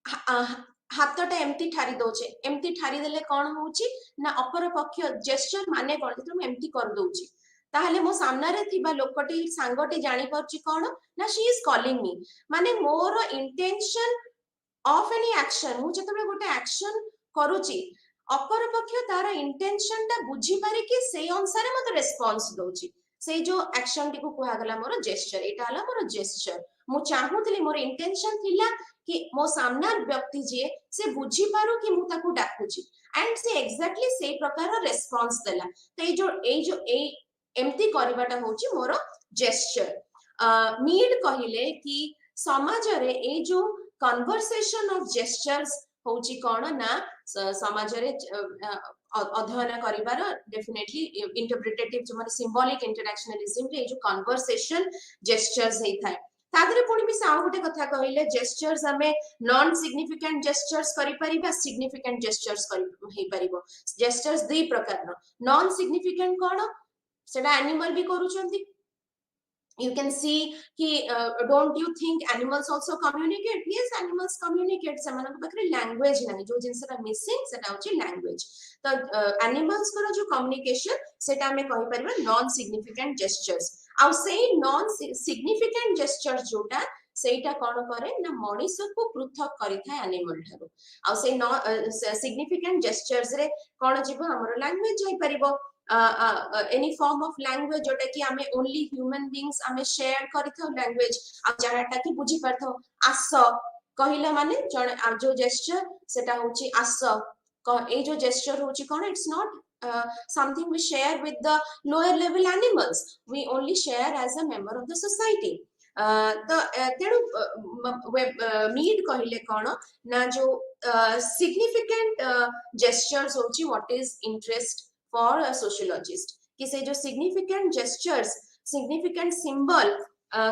हाथटा एमती ठारी दोचे एमती ठारी देले कौन होची ना अपर पक्ष जेस्चर माने कौन तो एमती कर दोची ताहले मो सामना रे थिबा लोकटी सांगटी जानि परची कौन ना शी इज कॉलिंग मी माने मोर इंटेंशन ऑफ एनी एक्शन मु जतबे गोटे एक्शन करूची अपर पक्ष तार इंटेंशन ता बुझी पारे कि से अनुसार मते रिस्पांस दोची से जो एक्शन टी को कुहा गला मोर जेस्चर एटा हला मोर जेस्चर मु चाहूतली मोर इंटेंशन थिला कि मो सामना व्यक्ति जे से बुझी पारो कि मु ताकू डाकुची एंड से एग्जैक्टली से प्रकार रिस्पांस देला तो ए एमती करबाटा होची मोर जेस्चर मीड कहिले कि समाज रे ए जो कन्वर्सेशन ऑफ जेस्चर्स होची कोन ना समाज रे अध्ययन करिवार डेफिनेटली इंटरप्रिटेटिव जो माने सिंबॉलिक इंटरैक्शनलिज्म रे जो कन्वर्सेशन जेस्चर्स हे थाए तादरे पुणी भी साउ गोटे कथा कहिले जेस्चर्स हमें नॉन सिग्निफिकेंट जेस्चर्स करि परिबा सिग्निफिकेंट जेस्चर्स करि हे परिबो जेस्चर्स दुई प्रकार नॉन सिग्निफिकेंट कोन सेटा एनिमल भी करूचंती you can see कि don't you think animals also communicate yes animals communicate सेमान पाखरे लैंग्वेज नाही जो जिनसरा मिसिंग सेटा होची लैंग्वेज तो एनिमल्स को जो कम्युनिकेशन सेटा हमें कहि परबा नॉन सिग्निफिकेंट जेस्चर्स आ से नॉन सिग्निफिकेंट जेस्चर्स जोटा सेटा कोन करे ना मनीष को पृथक करि थाए एनिमल थारो आ से सिग्निफिकेंट जेस्चर्स रे कोन जीव हमर लैंग्वेज जाई परिबो any form of language जोटा कि हमें only human beings हमें share करथो language आ जहाटा कि बुझी परथो आस कहिला माने जो gesture सेटा होची आस ए जो gesture होची कोन it's not something we share with the lower level animals we only share as a member of the society तेणु मीड कहिले कोन ना जो significant gestures होची what is interest for a sociologist कि से जो significant gestures significant symbol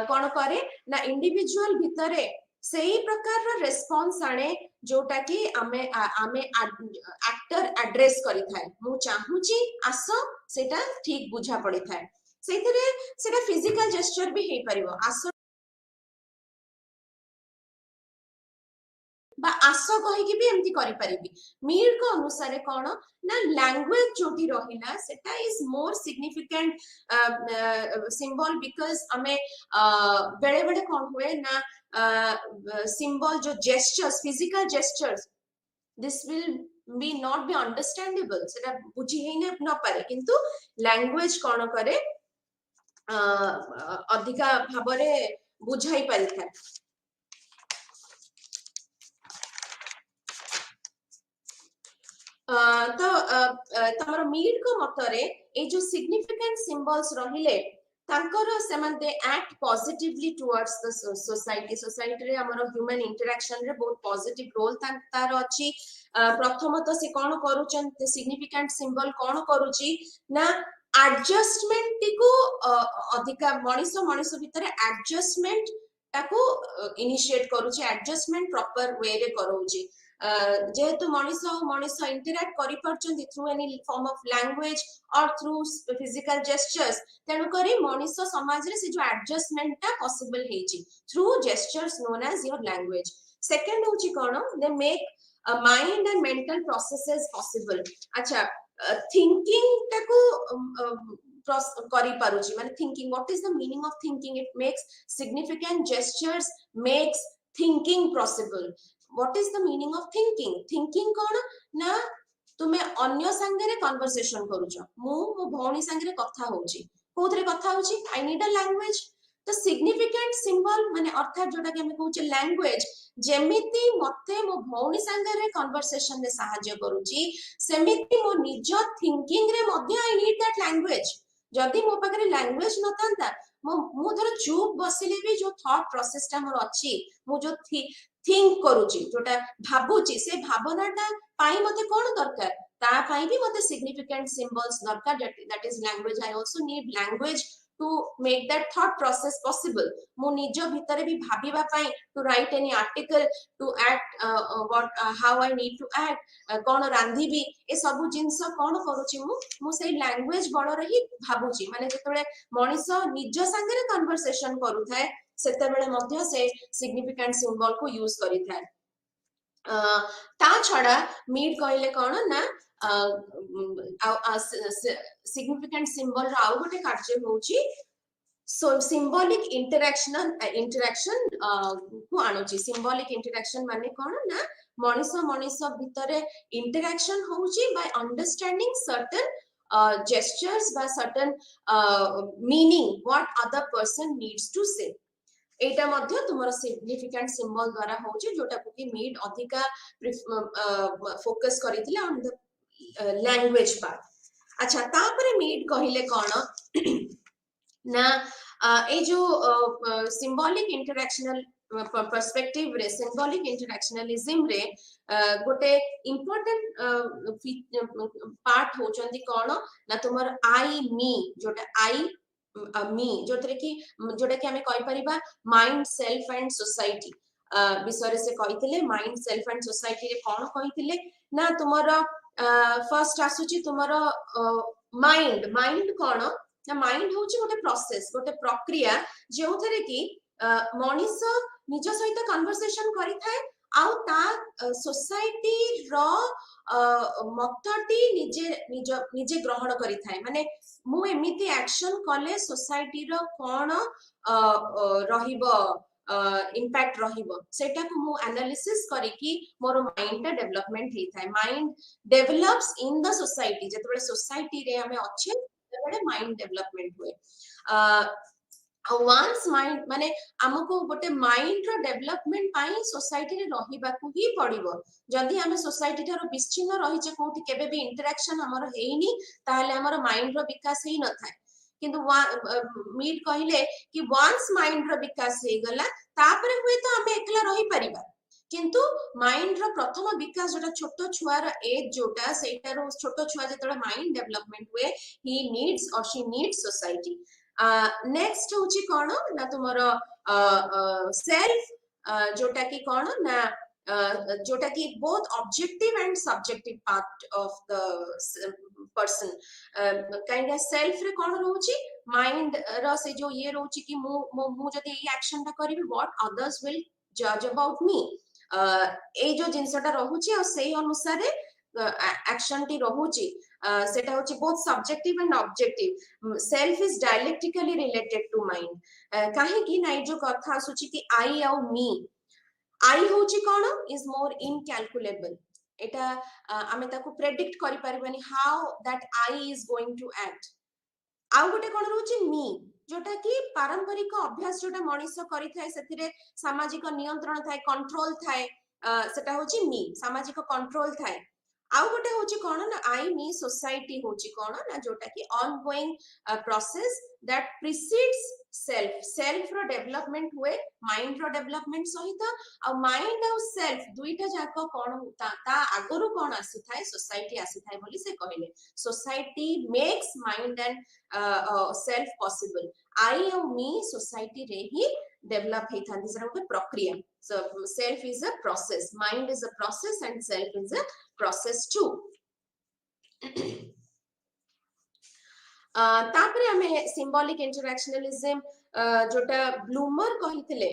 कोन करे ना इंडिविजुअल भितरे सेही प्रकार रो रेस्पॉन्स आने जोटा कि आमे एक्टर एड्रेस करि थाए मु चाहूची आसो सेटा ठीक बुझा पड़ि थाए सेथिरे सेटा फिजिकल जेस्चर भी हे परिबो आसो बा आसो कहि कि भी एमती करि परिबी मीड को अनुसार कोन ना लैंग्वेज जोटी रहिला सेटा is more significant symbol because हमें बेले बेले कोन हुए ना सिंबल जो gestures physical gestures this will be not be understandable सेटा बुझी हे न पारे किंतु लैंग्वेज कोन करे अधिका भाबरे बुझाई परिथा तो तमरो मीड को मतरे ए जो सिग्निफिकेंट सिंबल्स रहिले तांकर सेमान they act positively towards the society रे हमरो ह्यूमन इंटरैक्शन रे बहुत पॉजिटिव रोल तार अछि प्रथमत से कोन करूचन सिग्निफिकेंट सिंबल कोन करूची ना एडजस्टमेंट को अधिका मनिसो भितर एडजस्टमेंट ताको इनिशिएट करूची एडजस्टमेंट प्रॉपर वे रे करूची जेहेतु मनीष इंटरैक्ट करि परचंती through any form of language or through physical gestures तेणु करी मनीष समाज रे से जो एडजस्टमेंट ता पॉसिबल हेची through gestures known as your language second होची कोन they make mind and mental processes possible अच्छा थिंकिंग ताको करी पारुची माने thinking what is the meaning of thinking it makes significant gestures makes thinking possible what is the meaning of thinking कोन ना तुमे अन्य संगे कन्वर्सेशन करूछ मु मो भौणी संगे कथा होची कोथरे कथा होची आई नीड अ लैंग्वेज तो सिग्निफिकेंट सिंबल माने अर्थात जोटा के हम कहूचे लैंग्वेज जेमिति मते मो भौणी संगे कन्वर्सेशन रे सहाय्य करूची सेमिति मो निज थिंकिंग रे मध्ये आई नीड दैट लैंग्वेज जदि मो पाखरे लैंग्वेज नथांता मु धर चुप बसिले भी जो थॉट प्रोसेस टा मोर अछि मु जो थिंक करूची जोटा भाबुची से भावनाटा पाई मते कोन दरकार ता पाई भी मते सिग्निफिकेंट सिंबल्स दरकार that is language I also need language to make that thought process possible मु निजो भितरे भी भाबिबा पाई to write any article to act what how I need to act कोन रांधीबी ए सब जिंस कोन करूची मु से लैंग्वेज बडर ही भाबुची माने जेतबे मनीष निज संगे कन्वर्सेशन करू थाए सेतेबेले मध्य से सिग्निफिकेंट सिंबल को यूज करी थाए ता छडा मीड कहले कोन ना सिग्निफिकेंट सिंबल आउ गोटे कार्य होची सो सिंबॉलिक इंटरेक्शन को आणुची सिंबॉलिक इंटरेक्शन माने कोन ना मनीष भितरे इंटरेक्शन होची by understanding certain gestures by certain meaning what other person needs to say एटा मध्य तुमर सिग्निफिकेंट सिंबल द्वारा होची जोटा को कि मीड अधिका फोकस करिथिले ऑन द लैंग्वेज पार्ट अच्छा तापरे मीड कहिले कोन ना ए जो सिंबॉलिक इंटरेक्शनल पर्सपेक्टिव रे सिंबॉलिक इंटरेक्शनलिज्म रे गोटे इंपोर्टेंट पार्ट होचंदी कोन ना तुमर आई मी जोटा आई मी जोतरे कि जोटा कि हमें कहि परिबा माइंड सेल्फ एंड सोसाइटी विषय से कहिथिले माइंड सेल्फ एंड सोसाइटी रे कोन कहिथिले ना तुमर फर्स्ट आसुची तुमर माइंड कोन ना माइंड होची गोटे प्रोसेस गोटे प्रक्रिया जेउथरे कि मनीष निज सहित कन्वर्सेशन करि थाए आउ ता सोसाइटी रो मतटी निजे ग्रहण करि थाए माने मु एमिति एक्शन कले सोसाइटी रो कोन रहिबो इम्पैक्ट रहिबो सेटा को मु एनालिसिस करी कि मोर माइंड टा डेवलपमेंट हे थाए mind develops in the society जेतबे सोसाइटी रे हमें अच्छे तेबे माइंड डेवलपमेंट हुए वंस माइंड माने हमको गोटे माइंड रो डेवलपमेंट पाई सोसाइटी रे रहिबा को ही पड़िबो जदी हम सोसाइटी रो विच्छिन्न रहि जे कोठी केबे भी इंटरेक्शन हमर हेइनी ताले हमर माइंड रो विकास हेइ न थाए किंतु मीड कहिले कि वंस माइंड रो विकास हे गला तापरे हुए तो हम एकला रहि परिबा किंतु माइंड रो प्रथम विकास जोटा छोटो छुआर एज जोटा सेटा रो छोटो छुआ जेतले माइंड डेवलपमेंट हुए ही नीड्स और शी नीड्स सोसाइटी नेक्स्ट होची कोन ना तुमरो सेल्फ जोटा की कोन ना जोटा की both objective and subjective part of the person kind self रे कोन रहउची माइंड रो से जो ये रहउची कि मु जदी ये एक्शन ता करबी व्हाट अदर्स विल जज अबाउट मी ए जो जिंसटा रहउची और सेही अनुसार एक्शन टी रहउची सेटा होची both subjective and objective self is dialectically related to mind काहे कि नाइ जो कथा आसुची कि आई और मी आई होची कोन इज मोर इनकैलकुलेबल एटा आमे ताको प्रेडिक्ट करि परबनी how that I is going to act आउ गोटे कोन रहउची मी जोटा कि पारंपरिक अभ्यास जोटा मनीष करि थाए सेतिरे सामाजिक नियंत्रण थाए कंट्रोल थाए सेटा होची मी सामाजिक कंट्रोल थाए आउ गोटे होची कोन ना आई मी सोसाइटी होची कोन ना जोटा कि ongoing process that precedes self row development हुए माइंड रो डेवलपमेंट सहित आ माइंड और सेल्फ दुईटा जाको कोन होता ता आगरु कोन आसी थाए सोसाइटी आसी थाए बोली से कहले society makes mind and self possible I और मी सोसाइटी रे ही डेवलप हे थांती सेरा गोटे प्रक्रिया so self is a process mind is a process and self is a process too तापरे हमें सिंबॉलिक इंटरैक्शनलिज्म जोटा ब्लूमर कहिथिले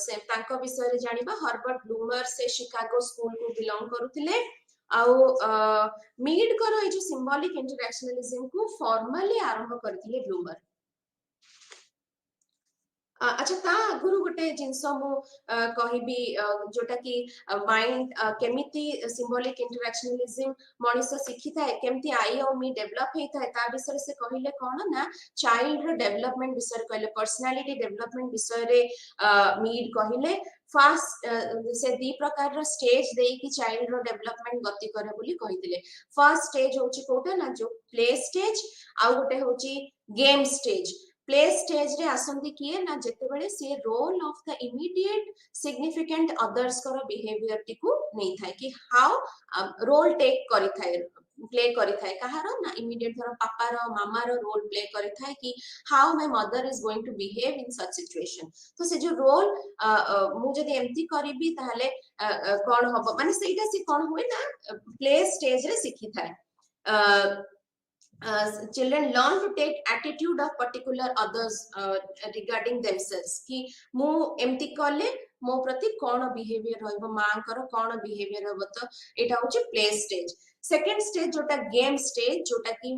से तांको विषय रे जानिबा हर्बर्ट ब्लूमर से शिकागो स्कूल को बिलोंग करूथिले आउ मीड करो ए जो सिंबॉलिक इंटरैक्शनलिज्म को फॉर्मली आरंभ करथिले ब्लूमर अच्छा ता गुरु गोटे जिनस मु कहिबी जोटा कि माइंड केमिति सिंबॉलिक इंटरैक्शनलिज्म मनिष शिखि थाए केमिति आई और मी डेवलप हे थाए ता विषय से कहिले कोन ना चाइल्ड रो डेवलपमेंट विषय कहिले पर्सनालिटी डेवलपमेंट विषय रे मीड कहिले फास्ट से दी प्रकार रो स्टेज देई कि चाइल्ड रो डेवलपमेंट गति करे बोली कहिदिले फर्स्ट स्टेज होची कोटा ना जो प्ले स्टेज आ गोटे होची गेम स्टेज प्ले स्टेज रे आसंती किए ना जेते बेले से role of the immediate significant others करो बिहेवियर टिकु नहीं थाए कि हाउ रोल टेक करि थाए प्ले करि थाए कहारो ना इमीडिएट धर पापा रो मामा रो रोल प्ले करि थाए कि how my mother is going to behave in such situation तो से जो रोल मु जदी एम्ति करिबी ताहले कोन हबो माने सेटा से कोन होय ना प्ले स्टेज रे सिखि थाए children learn to take attitude of particular others regarding themselves कि मु एम्ति कले मो प्रति कोन बिहेवियर होइबो मां करो कोन बिहेवियर होबो तो एटा होची प्ले स्टेज सेकंड स्टेज जोटा गेम स्टेज जोटा कि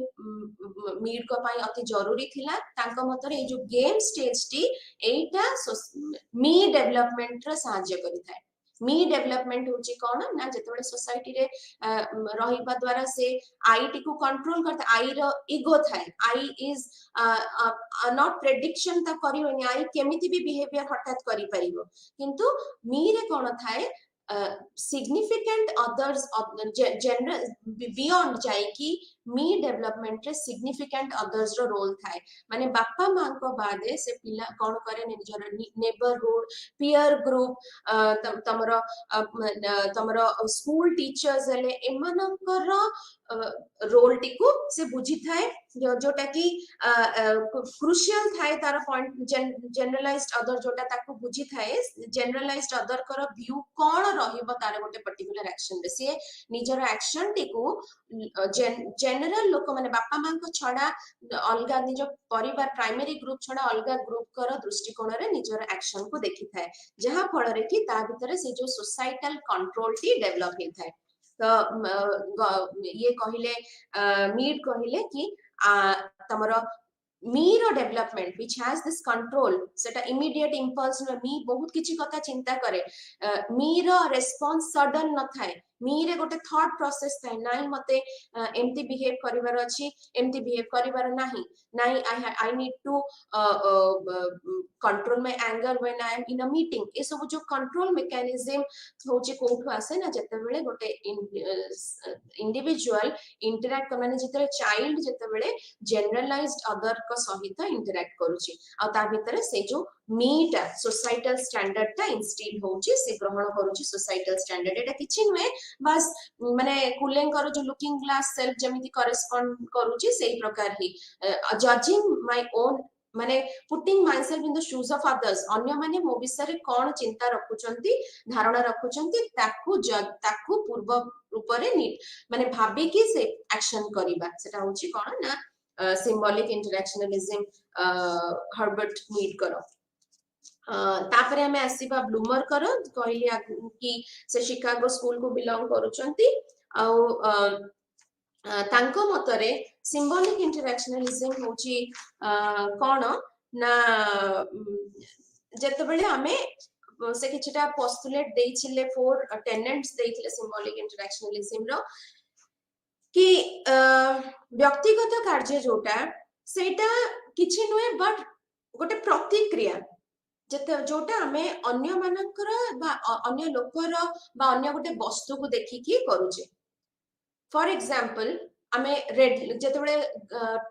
मीड को पाई अति जरूरी थिला तांको मतरे ए जो गेम स्टेज टी एटा मी डेवलपमेंट रे सहाय्य करि थाए मी डेवलपमेंट होची कोन ना जेतबे सोसाइटी रे रहिबा द्वारा से आई टी को कंट्रोल करता आई रो ईगो थाए आई इज नॉट प्रेडिक्शन त करिवनी आई केमिति भी बिहेवियर हठात करि परिबो किंतु मी रे कोन थाए significant others general beyond जाय कि मी डेवलपमेंट रे significant others रो रोल थाए माने बापा मां को बादे से पिला कोन करे निजर नेबरहुड पीयर ग्रुप तमरो स्कूल टीचर्स हले एमानकर रोल टिकु से बुझी थाए जोटा कि क्रुशियल थाए तार पॉइंट जनरलाइज्ड अदर जोटा ताको बुझी थाए जनरलाइज्ड अदर कर व्यू कोन रहिबो तार गोटे पर्टिकुलर एक्शन रे से निजर एक्शन टिकु जनरल लोक माने बापा मां को छडा अलगा निज परिवार प्राइमरी ग्रुप छडा अलगा ग्रुप कर दृष्टिकोण रे निजर एक्शन को देखि थाए जहा फल रे कि ता भीतर से जो सोसाइटल कंट्रोल टी डेवलप हे थाए तो ये कहिले मीड कहिले कि तमरो मीरो development which has this control सेटा इमीडिएट इंपल्स में मी बहुत किछि कथा चिंता करे मीरो रिस्पांस सडन न थाए मीरे गोटे थॉट प्रोसेस थाए नाही मते एम्ति बिहेव करिवार अछि एम्ति बिहेव करिवार नाही नाही I need to control my anger when I am in a meeting ए सब जो कंट्रोल मैकेनिज्म होचे कोठु आसे ना जते बेले गोटे इंडिविजुअल इंटरैक्ट माने जते चाइल्ड जते बेले जनरलाइज्ड अदर को सहित इंटरैक्ट करूची आ ता भीतर से जो मीटा सोसाइटल स्टैंडर्ड ता इंस्टिल होची से ग्रहण करूची सोसाइटल स्टैंडर्ड एटा किछि नहे बस माने कुलें करो जो लुकिंग ग्लास सेल्फ जेमिति करेस्पोंड करूची सेही प्रकार ही जजिंग माय ओन माने putting my self in the shoes of others अन्य माने मो विषय रे कोन चिंता रखुचंती धारणा रखुचंती ताकू पूर्व रूप रे माने भाबी कि से एक्शन करिबा सेटा होची कोन ना सिंबॉलिक इंटरैक्शनलिज्म हर्बर्ट मीड करो तापरे हमें आसीबा ब्लूमर करो कहली कि से शिकागो स्कूल को बिलोंग करूचंती आ तांको मतरे सिंबॉलिक इंटरैक्शनलिज्म होची कोन ना जते बेले हमें से किछटा पोस्टुलेट देइछिले फोर टेनेंट्स देइछिले सिंबॉलिक इंटरैक्शनलिज्म रो कि व्यक्तिगत कार्य जोटा सेटा किछि नय बट गोटे प्रतिक्रिया जते जोटा हमें अन्य मानकर बा अन्य लोकर बा अन्य गोटे वस्तु को देखि कि करूचे फॉर एग्जांपल हमें रेड जते बेले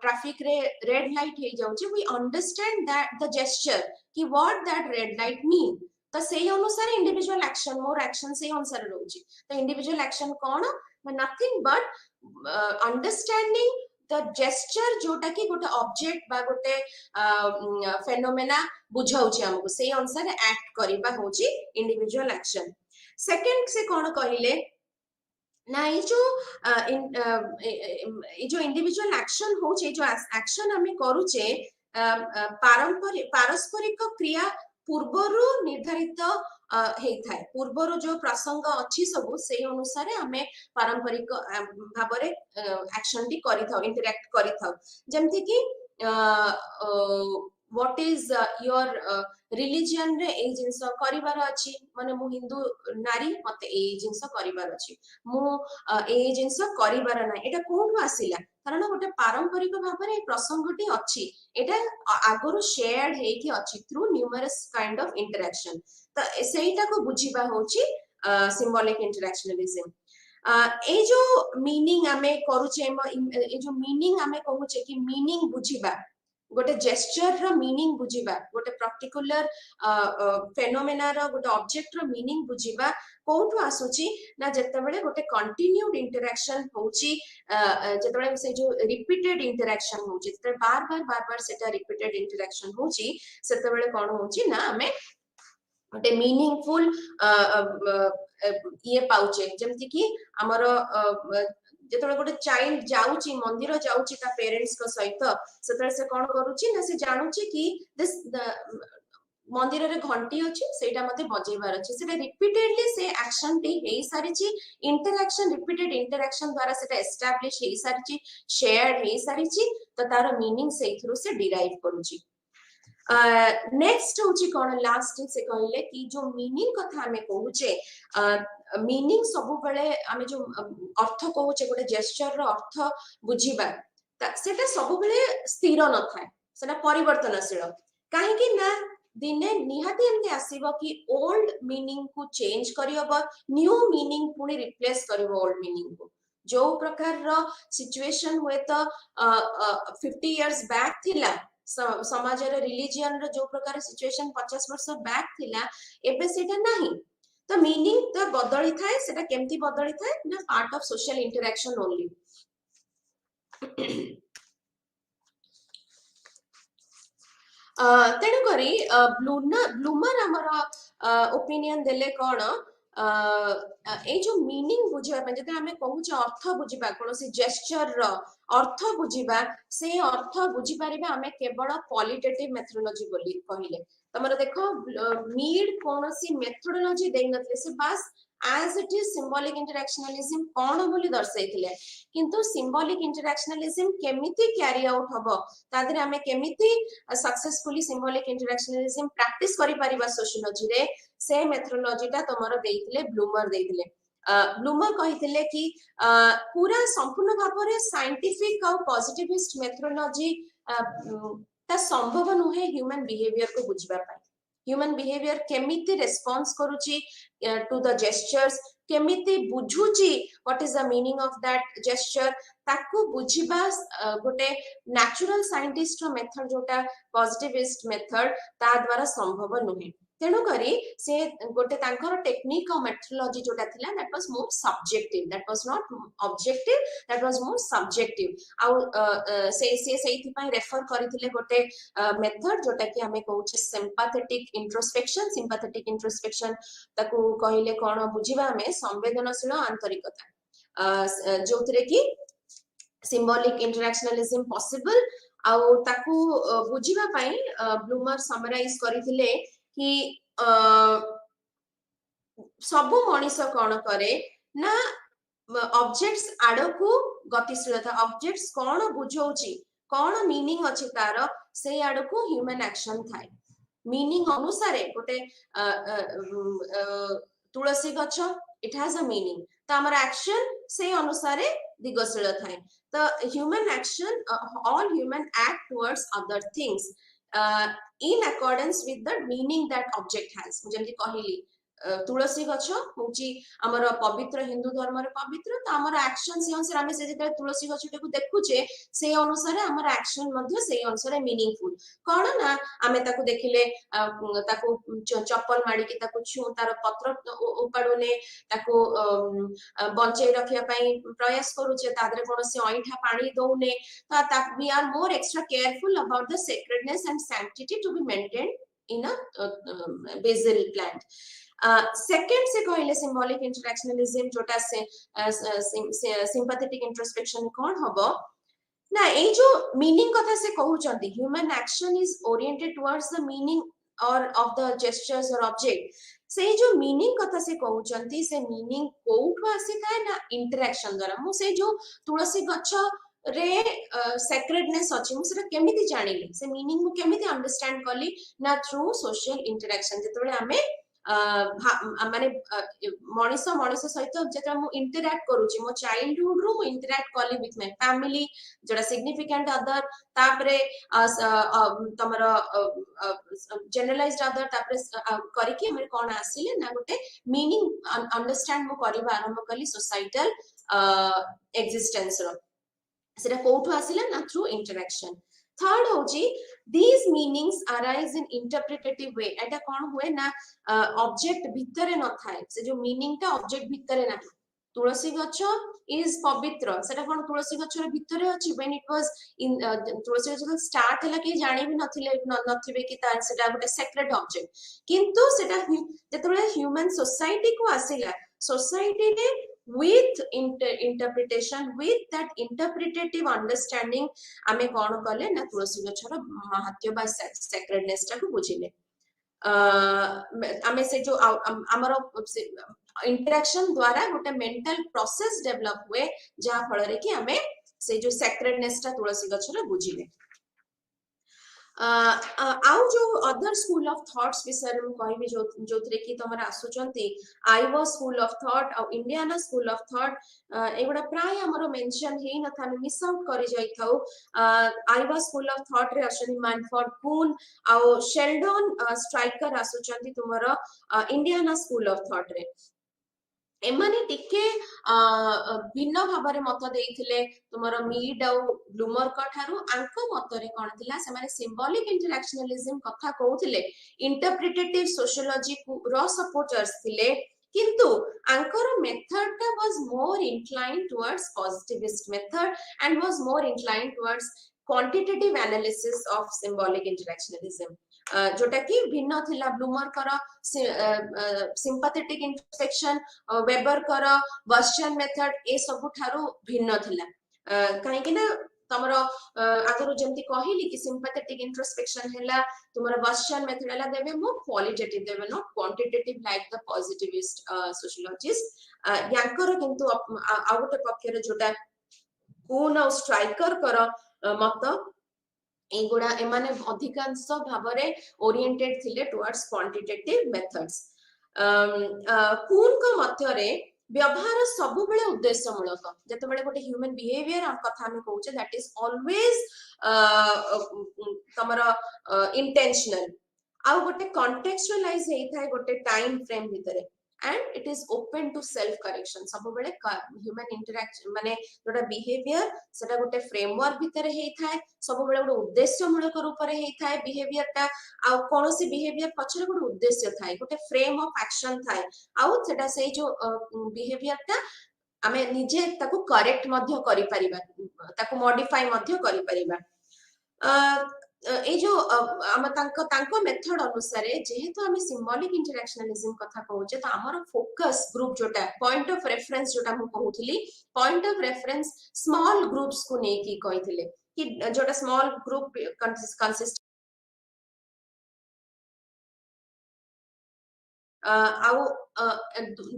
ट्रैफिक रे रेड लाइट हे जाउचे we understand that the gesture कि what that red light mean तो सेही अनुसार इंडिविजुअल एक्शन मोर एक्शन से अनुसार रहउची तो individual action cone nothing but understanding the gesture जोटा कि गोटे ऑब्जेक्ट बा गोटे फेनोमेना बुझाउछि हमको से अनुसार एक्ट करिबा होछि इंडिविजुअल एक्शन। सेकंड से कोन कहिले ना ये जो इंडिविजुअल एक्शन होचे जो एक्शन हमें करूचे पारंपरिक पारस्परिक क्रिया पूर्वरु निर्धारित हेइथाय पूर्वरु जो प्रसंग अछि सब से अनुसार हमें पारंपरिक भाबरे एक्शन टी करिथाउ इंटरैक्ट करिथाउ जेमति कि व्हाट इज योर रिलीजन रे ए जिंस करिवार अछि माने मु हिंदू नारी मते ए जिंस करिवार अछि मु ए जिंस करिवार ना एटा कोठु आसिला कारण गोटे पारंपरिक भाबरे प्रसंगटी अछि एटा आगरु शेयर्ड हेकी अछि through numerous kind of interaction त सेटा को बुझिबा होची सिंबॉलिक इंटरेक्शनलिज्म ए जो मीनिंग आमे करूचे ए जो मीनिंग आमे कहूचे कि मीनिंग बुझिबा गोटे जेस्चर रो मीनिंग बुझिबा गोटे पर्टिकुलर फेनोमेना रो गोटे ऑब्जेक्ट रो मीनिंग बुझिबा कोठु आसुची ना जेतेबेले गोटे कंटिन्यूड इंटरेक्शन होची जेतेबेले से जो रिपीटेड इंटरेक्शन होची जेतेबेले बार बार सेटा रिपीटेड इंटरेक्शन होची सेतेबेले कोन होची ना हमें गोटे मीनिंगफुल ये पाउचे जेमति कि हमर जेतेबेले गोटे चाइल्ड जाउची मंदिर जाउची ता पेरेंट्स को सहित सेतेबेले से कोन करूची ना से जानुची कि दिस मंदिर रे घंटी अछि सेटा मते बजेबार अछि सेटा रिपीटेडली से एक्शन टी हेई सारिची इंटरेक्शन रिपीटेड इंटरेक्शन द्वारा सेटा एस्टैब्लिश हेई सारिची शेयर्ड हेई सारिची तो तार मीनिंग सेइथरु से डिराइव करूची। नेक्स्ट होची कोन लास्ट से कहले कि जो मीनिंग कथा हमें कहूचे मीनिंग सब बेले हमें जो अर्थ कहूचे गोटे जेस्चर रो अर्थ बुझिबा सेटा सब बेले स्थिर न थाए सेटा परिवर्तनशील काहे कि ना दिने निहाती एमते आसीबो कि ओल्ड मीनिंग को चेंज करियबो न्यू मीनिंग पुनी रिप्लेस करिवो ओल्ड मीनिंग को जो प्रकार रो सिचुएशन हुए तो 50 इयर्स बैक थिला समाज रे रिलीजियन रो जो प्रकार सिचुएशन 50 वर्ष बैक थिला एबे सेटा नाही तो मीनिंग तो बदली थाए सेटा केमती बदली थाए ना part of social interaction only. तेणु करी ब्लूमर हमर ओपिनियन देले कोन ए जो मीनिंग बुझिबा पे जते हमें कहूछ अर्थ बुझिबा कोनोसी जेस्चर रो अर्थ बुझिबा से अर्थ बुझि परिबा हमें केवल क्वालिटेटिव मेथोडोलॉजी बोली कहिले तमरा देखो नीड कोनोसी मेथोडोलॉजी देइ नथले से बस as it is symbolic interactionalism कोन बोली दर्शाइथिले किंतु symbolic interactionalism केमिति कैरी आउट हबो तादरे हमें केमिति सक्सेसफुली symbolic interactionalism प्रैक्टिस करि परिबा सोशियोलॉजी रे से मेथोडोलॉजी ता तमरो देइथिले ब्लूमर देइथिले ब्लूमर कहिथिले कि पूरा संपूर्ण भाबरे साइंटिफिक और पॉजिटिविस्ट मेथोडोलॉजी ता संभव नुहे ह्यूमन बिहेवियर को बुझबा पाई ह्यूमन बिहेवियर केमिति रेस्पॉन्स करूची टू द जेस्चर्स केमिति बुझुची what is the meaning of that gesture ताकू बुझिबा गोटे नेचुरल साइंटिस्ट रो मेथड जोटा पॉजिटिविस्ट मेथड ता द्वारा संभव नुहे तेणु करी से गोटे तांकर टेक्निक और मेथोडोलॉजी जोटा थिला that was more subjective that was not objective that was more subjective आउ से सेथि पई रेफर करिथिले गोटे मेथड जोटा कि हमें कहूचे सिंपैथेटिक इंट्रोस्पेक्शन ताकू कहिले कोन बुझिबा हमें संवेदनशील आंतरिकता जोथरे कि सिंबॉलिक इंटरेक्शनलिज्म पॉसिबल आउ ताकू बुझिबा पई ब्लूमर समराइज करिथिले कि सबु मनीष कोन करे ना ऑब्जेक्ट्स आडकू गतिशीलता ऑब्जेक्ट्स कोन बुझौची कोन मीनिंग अछि तार से आडकू ह्यूमन एक्शन थाए मीनिंग अनुसारे गोटे तुलसी गछ इट हैज अ मीनिंग तो हमर एक्शन से अनुसारे दिगशील थाए तो human action all human act towards other things in accordance with the meaning that object has जेमति कहिली तुलसी गछ होची हमर पवित्र हिंदू धर्म रे पवित्र त हमर एक्शन से अनुसार हमें से जेते तुलसी गछटे को देखुचे से अनुसार हमर एक्शन मध्ये से अनुसार मीनिंगफुल कोन ना हमें ताको देखिले ताको चप्पल माडी के ताको छु तार पत्र उपाडुने ताको बंचे रखिया पई प्रयास करूचे तादरे कोनोसी ऑइठा पानी दउने ता we are more extra careful about the sacredness and sanctity to be maintained in a basil plant. Second से कहले सिंबॉलिक इंटरैक्शनलिज्म जोटा से सिंपैथेटिक इंट्रोस्पेक्शन कौन हबो ना ए जो मीनिंग कथा से कहउचंती human action is oriented towards the meaning और ऑफ द जेस्चर्स और ऑब्जेक्ट से जो मीनिंग कथा से कहउचंती से मीनिंग कोउठ आसी थाए ना इंटरैक्शन द्वारा मु से जो तुलसी गच्छ रे सेक्रेडनेस अछि मु सेटा केमिति जानिली से मीनिंग मु केमिति अंडरस्टैंड करली ना थ्रू सोशल इंटरैक्शन जेतबे हमें माने मनिष मनिष सहित जेता मु इंटरैक्ट करूची मो चाइल्डहुड रू मु इंटरैक्ट करली विथ माय फैमिली जोड़ा सिग्निफिकेंट अदर तापरे तमरो जनरलाइज्ड अदर तापरे करिके हमर कोन आसीले ना गोटे मीनिंग अंडरस्टैंड मु करबा आरंभ करली सोसाइटल एक्जिस्टेंस रो सेटा कोठो आसीला ना थ्रू इंटरैक्शन थर्ड होची these meanings arise in interpretative way एटा कोन हुए ना ऑब्जेक्ट भितरे न थाए से जो मीनिंग ता ऑब्जेक्ट भितरे ना तुलसी गच्छ इज पवित्र सेटा कोन तुलसी गच्छ रे भितरे अछि व्हेन इट वाज इन तुलसी गच्छ स्टार्ट हला के जानि भी नथिले नथिबे कि ता सेटा गोटे सेक्रेट ऑब्जेक्ट किंतु सेटा जेतबे ह्यूमन सोसाइटी को आसीला सोसाइटी ने with interpretation with that interpretative understanding आमे कोन कले ना तुलसी गछर महत्व बा सेक्रेडनेस टा को बुझिले आमे से जो हमर इंटरेक्शन द्वारा गोटे मेंटल प्रोसेस डेवलप हुए जहा फल रे कि आमे से जो सेक्रेडनेस टा तुलसी गछर बुझिले आउ जो अदर स्कूल ऑफ थॉट्स विषय में कहबी जोथरे कि तमरा आसुचंती आइवा स्कूल ऑफ थॉट और इंडियाना स्कूल ऑफ थॉट एगुडा प्राय हमरो मेंशन हेई न था मिस आउट करि जाई थाउ आइवा स्कूल ऑफ थॉट रे अशनी मैनफोर्ड कून और शेल्डन स्ट्राइकर आसुचंती तुमरो इंडियाना स्कूल ऑफ थॉट रे एमाने टिके भिन्न भाबरे मत देइथिले तुमरो मीड और ब्लूमर का ठारू आंको मतरे कोन थिला से माने सिंबॉलिक इंटरैक्शनलिज्म कथा कहउथिले इंटरप्रिटेटिव सोशियोलॉजी रो सपोर्टर्स थिले किंतु आंकर मेथड टा was more inclined towards positivist method and was more inclined towards quantitative analysis of symbolic इंटरैक्शनलिज्म जोटा कि भिन्न थिला ब्लूमर कर सिंपैथेटिक इंट्रोस्पेक्शन वेबर कर बर्शियन मेथड ए सब ठारू भिन्न थिला काहे कि ना तमरो आगरो जेंति कहिली कि सिंपैथेटिक इंट्रोस्पेक्शन हैला तुमरो बर्शियन मेथड हैला देबे मो क्वालिटेटिव देबे not quantitative like the positivist sociologist यांकर किंतु आ गोटे पक्षरे जोटा कून और स्ट्राइकर कर मत एगुडा एमाने अधिकांश भाबरे ओरिएंटेड थिले टुवर्ड्स क्वांटिटेटिव मेथड्स कून को मध्यरे व्यवहार सब बेले उद्देश्यमूलक जते बेले गोटे ह्यूमन बिहेवियर हम कथा में कहउचे दैट इज ऑलवेज तमरा इंटेंशनल आ गोटे कॉन्टेक्चुअलाइज हेई थाए गोटे टाइम फ्रेम भितरे and it is open to self correction सब बेले ह्यूमन इंटरैक्शन माने जोटा बिहेवियर सेटा गोटे फ्रेमवर्क भितर हेई थाए सब बेले गोटे उद्देश्यमूलक रूप रे हेई थाए बिहेवियर ता आ कोनोसी बिहेवियर पछरे गोटे उद्देश्य थाए गोटे फ्रेम ऑफ एक्शन थाए आ सेटा सेई जो बिहेवियर ता आमे निजे ताको करेक्ट मध्य करि परिबा ताको मॉडिफाई मध्य करि परिबा ए जो हम तांको मेथड अनुसार जेहेतु हम सिंबॉलिक इंटरैक्शनलिज्म कथा कहउचे तो हमर फोकस ग्रुप जोटा पॉइंट ऑफ रेफरेंस जोटा हम कहउथली point of reference small groups को नै की कहिथिले कि जोटा स्मॉल ग्रुप कंसिस्ट आउ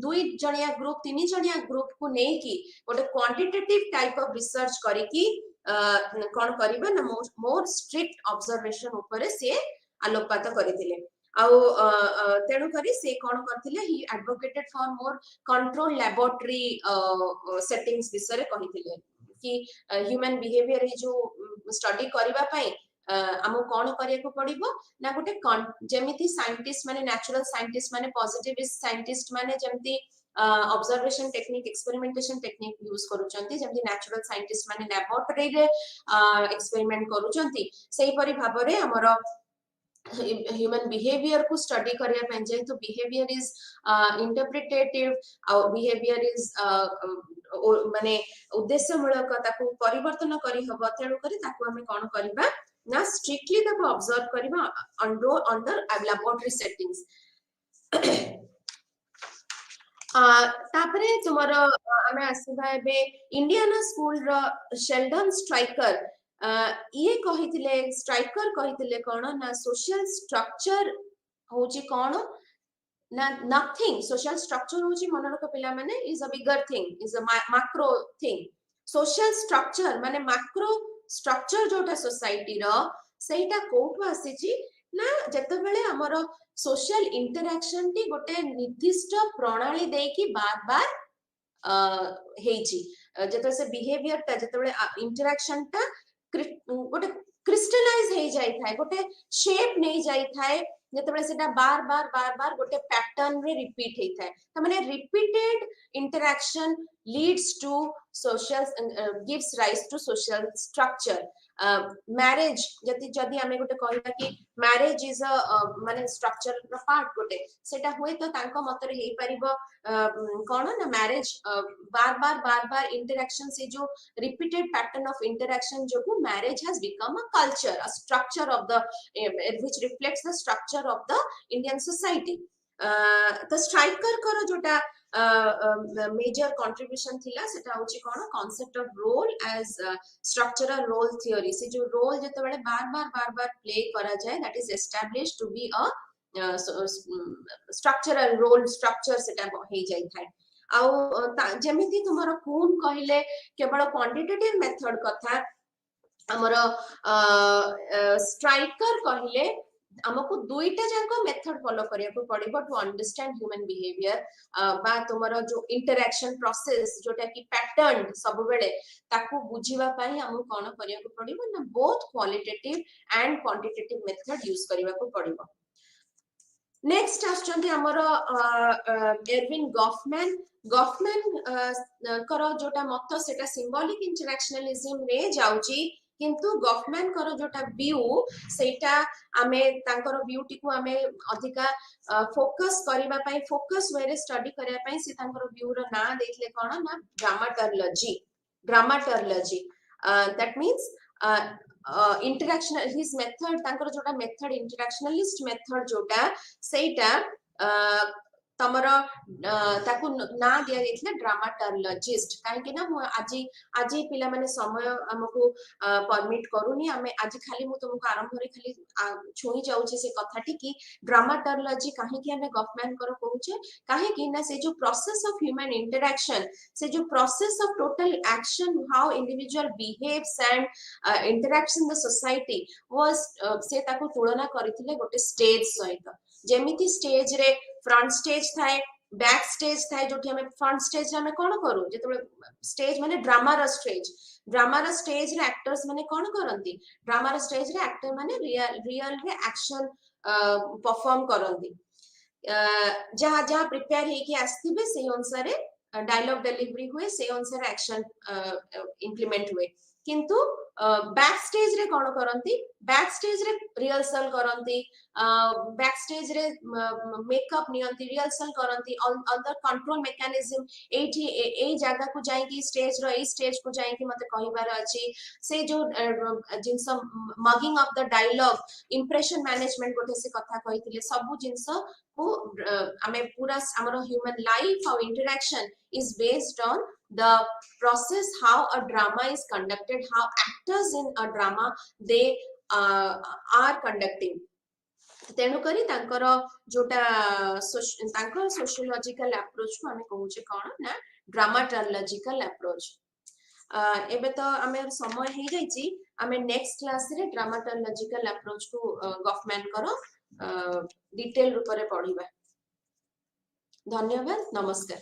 दुई जणिया ग्रुप तीन जणिया ग्रुप को नै की गोटे क्वांटिटेटिव टाइप ऑफ रिसर्च करी की कोन करिबा ना मोर स्ट्रिक्ट ऑब्जर्वेशन ऊपर से आलोकपात करिथिले आउ तेणु करी से कोन करथिले ही advocated for more control laboratory settings विषय कहिथिले कि ह्यूमन बिहेवियर जो स्टडी करिबा पई आमको कौन करिया पड़िबो ना गोटे जेमिति साइंटिस्ट माने नेचुरल साइंटिस्ट माने पॉजिटिविस्ट साइंटिस्ट माने जेमिति observation technique experimentation technique use करूचंती जेमिति नेचुरल साइंटिस्ट माने लैबोरेटरी रे एक्सपेरिमेंट करूचंती सेही परि भाबरे हमर ह्यूमन बिहेवियर को स्टडी करिया पे जेतु बिहेवियर इज इंटरप्रिटेटिव आ बिहेवियर इज माने उद्देश्यमूलक ताकू परिवर्तन करी हबो तेणु करी ताकू हमें कोन करबा ना स्ट्रिक्टली ताकू ऑब्जर्व करबा अंडर लैबोरेटरी सेटिंग्स तापरे तुमर आमे आसीबा एबे इंडियाना स्कूल रो शेल्डन स्ट्राइकर ये कहिथिले स्ट्राइकर कहिथिले कोन ना सोशल स्ट्रक्चर होची कोन ना नथिंग सोशल स्ट्रक्चर होची मनरक पिला माने is a bigger thing is a macro thing social structure माने मैक्रो स्ट्रक्चर जोटा सोसाइटी रो सेटा कोठो आसीची ना जते बेले हमर सोशल इंटरैक्शन टी गोटे निर्दिष्ट प्रणाली दे की बार बार हेची जते से बिहेवियर ता जते बेले इंटरैक्शन ता गोटे क्रिस्टलाइज हे जाई थाए गोटे शेप नै जाई थाए जते बेले सेटा बार बार गोटे पैटर्न रे रिपीट हे थाए त माने repeated interaction leads to social gives rise to social structure marriage जदि आमे गोटे कहला कि मैरिज इज अ माने स्ट्रक्चर रो पार्ट गोटे सेटा होय तो तांको मतरे हे परिबो कोन ना मैरिज बार बार इंटरैक्शन से जो रिपीटेड पैटर्न ऑफ इंटरैक्शन जो marriage has become a culture a structure of the which reflects the structure of the Indian society तो स्ट्राइकर करो जोटा मेजर कंट्रीब्यूशन थिला सेटा होची कोन concept of role as structural role theory से जो रोल जते बेले बार बार प्ले करा जाए that is established to be a structural role structure सेटा हे जाई थाए आ जेमिति तुमरो कोन कहिले केवल क्वांटिटेटिव मेथड कथा हमर स्ट्राइकर कहिले हमको दुईटा जाको मेथड फॉलो करिया को पड़िबो टू अंडरस्टैंड ह्यूमन बिहेवियर बा तुमरो जो इंटरैक्शन प्रोसेस जोटा कि पैटर्न सब बेले ताकू बुझिबा पई हमको कोन करिया को पड़िबो ना both qualitative and quantitative method use करिया को पड़िबो नेक्स्ट आछंती हमरो एर्विन गॉफमैन करो जोटा मत सेटा सिंबॉलिक इंटरैक्शनलिज्म रे जाउची किंतु गवर्नमेंट करो जोटा व्यू सेटा आमे तांकर ब्यूटी को आमे अधिका फोकस करिबा पई फोकस वे रे स्टडी करिया पई से तांकर व्यू रो ना देखले कोन ना dramaturgy that means interaction his method तांकर जोटा मेथड इंटरैक्शनलिस्ट मेथड जोटा सेटा तमरो ताकू ना दिया गेथिले ड्रामाटोलॉजिस्ट काहे कि ना आजी आजी पिला माने समय हमको परमिट करूनी हमें आज खाली मु तुमको आरंभ रे खाली छोई जाउची से कथाटी कि ड्रामाटोलॉजी काहे कि हमें गवर्नमेंट करो कहूचे काहे कि ना से जो प्रोसेस ऑफ ह्यूमन इंटरैक्शन से जो process of total action how individual behaves and interacts in the society was से ताकू तुलना करिथिले गोटे स्टेज सहित जेमिति स्टेज रे फ्रंट स्टेज थाए बैक स्टेज थाए जोठी हमें फ्रंट स्टेज रे हमें कोन करू जेतबे स्टेज माने ड्रामा रो स्टेज रे एक्टर्स माने कोन करंती ड्रामा रो स्टेज रे एक्टर माने रियल रे एक्शन परफॉर्म करंती जहां जहां प्रिपेयर हे कि आस्तिबे से अनुसार डायलॉग डिलीवरी हुए से अनुसार एक्शन इंप्लीमेंट हुए किंतु बैक स्टेज रे कोन करंती बैक स्टेज रे रिहर्सल करंती बैक स्टेज रे मेकअप नियंती रिहर्सल करंती अदर कंट्रोल मेकानिज्म एठी ए जगह को जाई कि स्टेज रो ए स्टेज को जाई कि मते कहिबार अछि से जो जिंस मगिंग of the dialogue impression management गोटे से कथा कहिथिले सब जिंस को हमें पूरा हमर ह्यूमन लाइफ और interaction is based on the process how a drama is conducted, how actors in a drama they are conducting. तेणु करी तांकर जोटा तांकर सोशियोलॉजिकल अप्रोच को हमें कहूचे कोन ना ड्रामाटोलॉजिकल अप्रोच एबे तो हमें समय हे जाईची हमें नेक्स्ट क्लास रे ड्रामाटोलॉजिकल अप्रोच को गवर्नमेंट करो डिटेल रूप रे पढिबा धन्यवाद नमस्कार।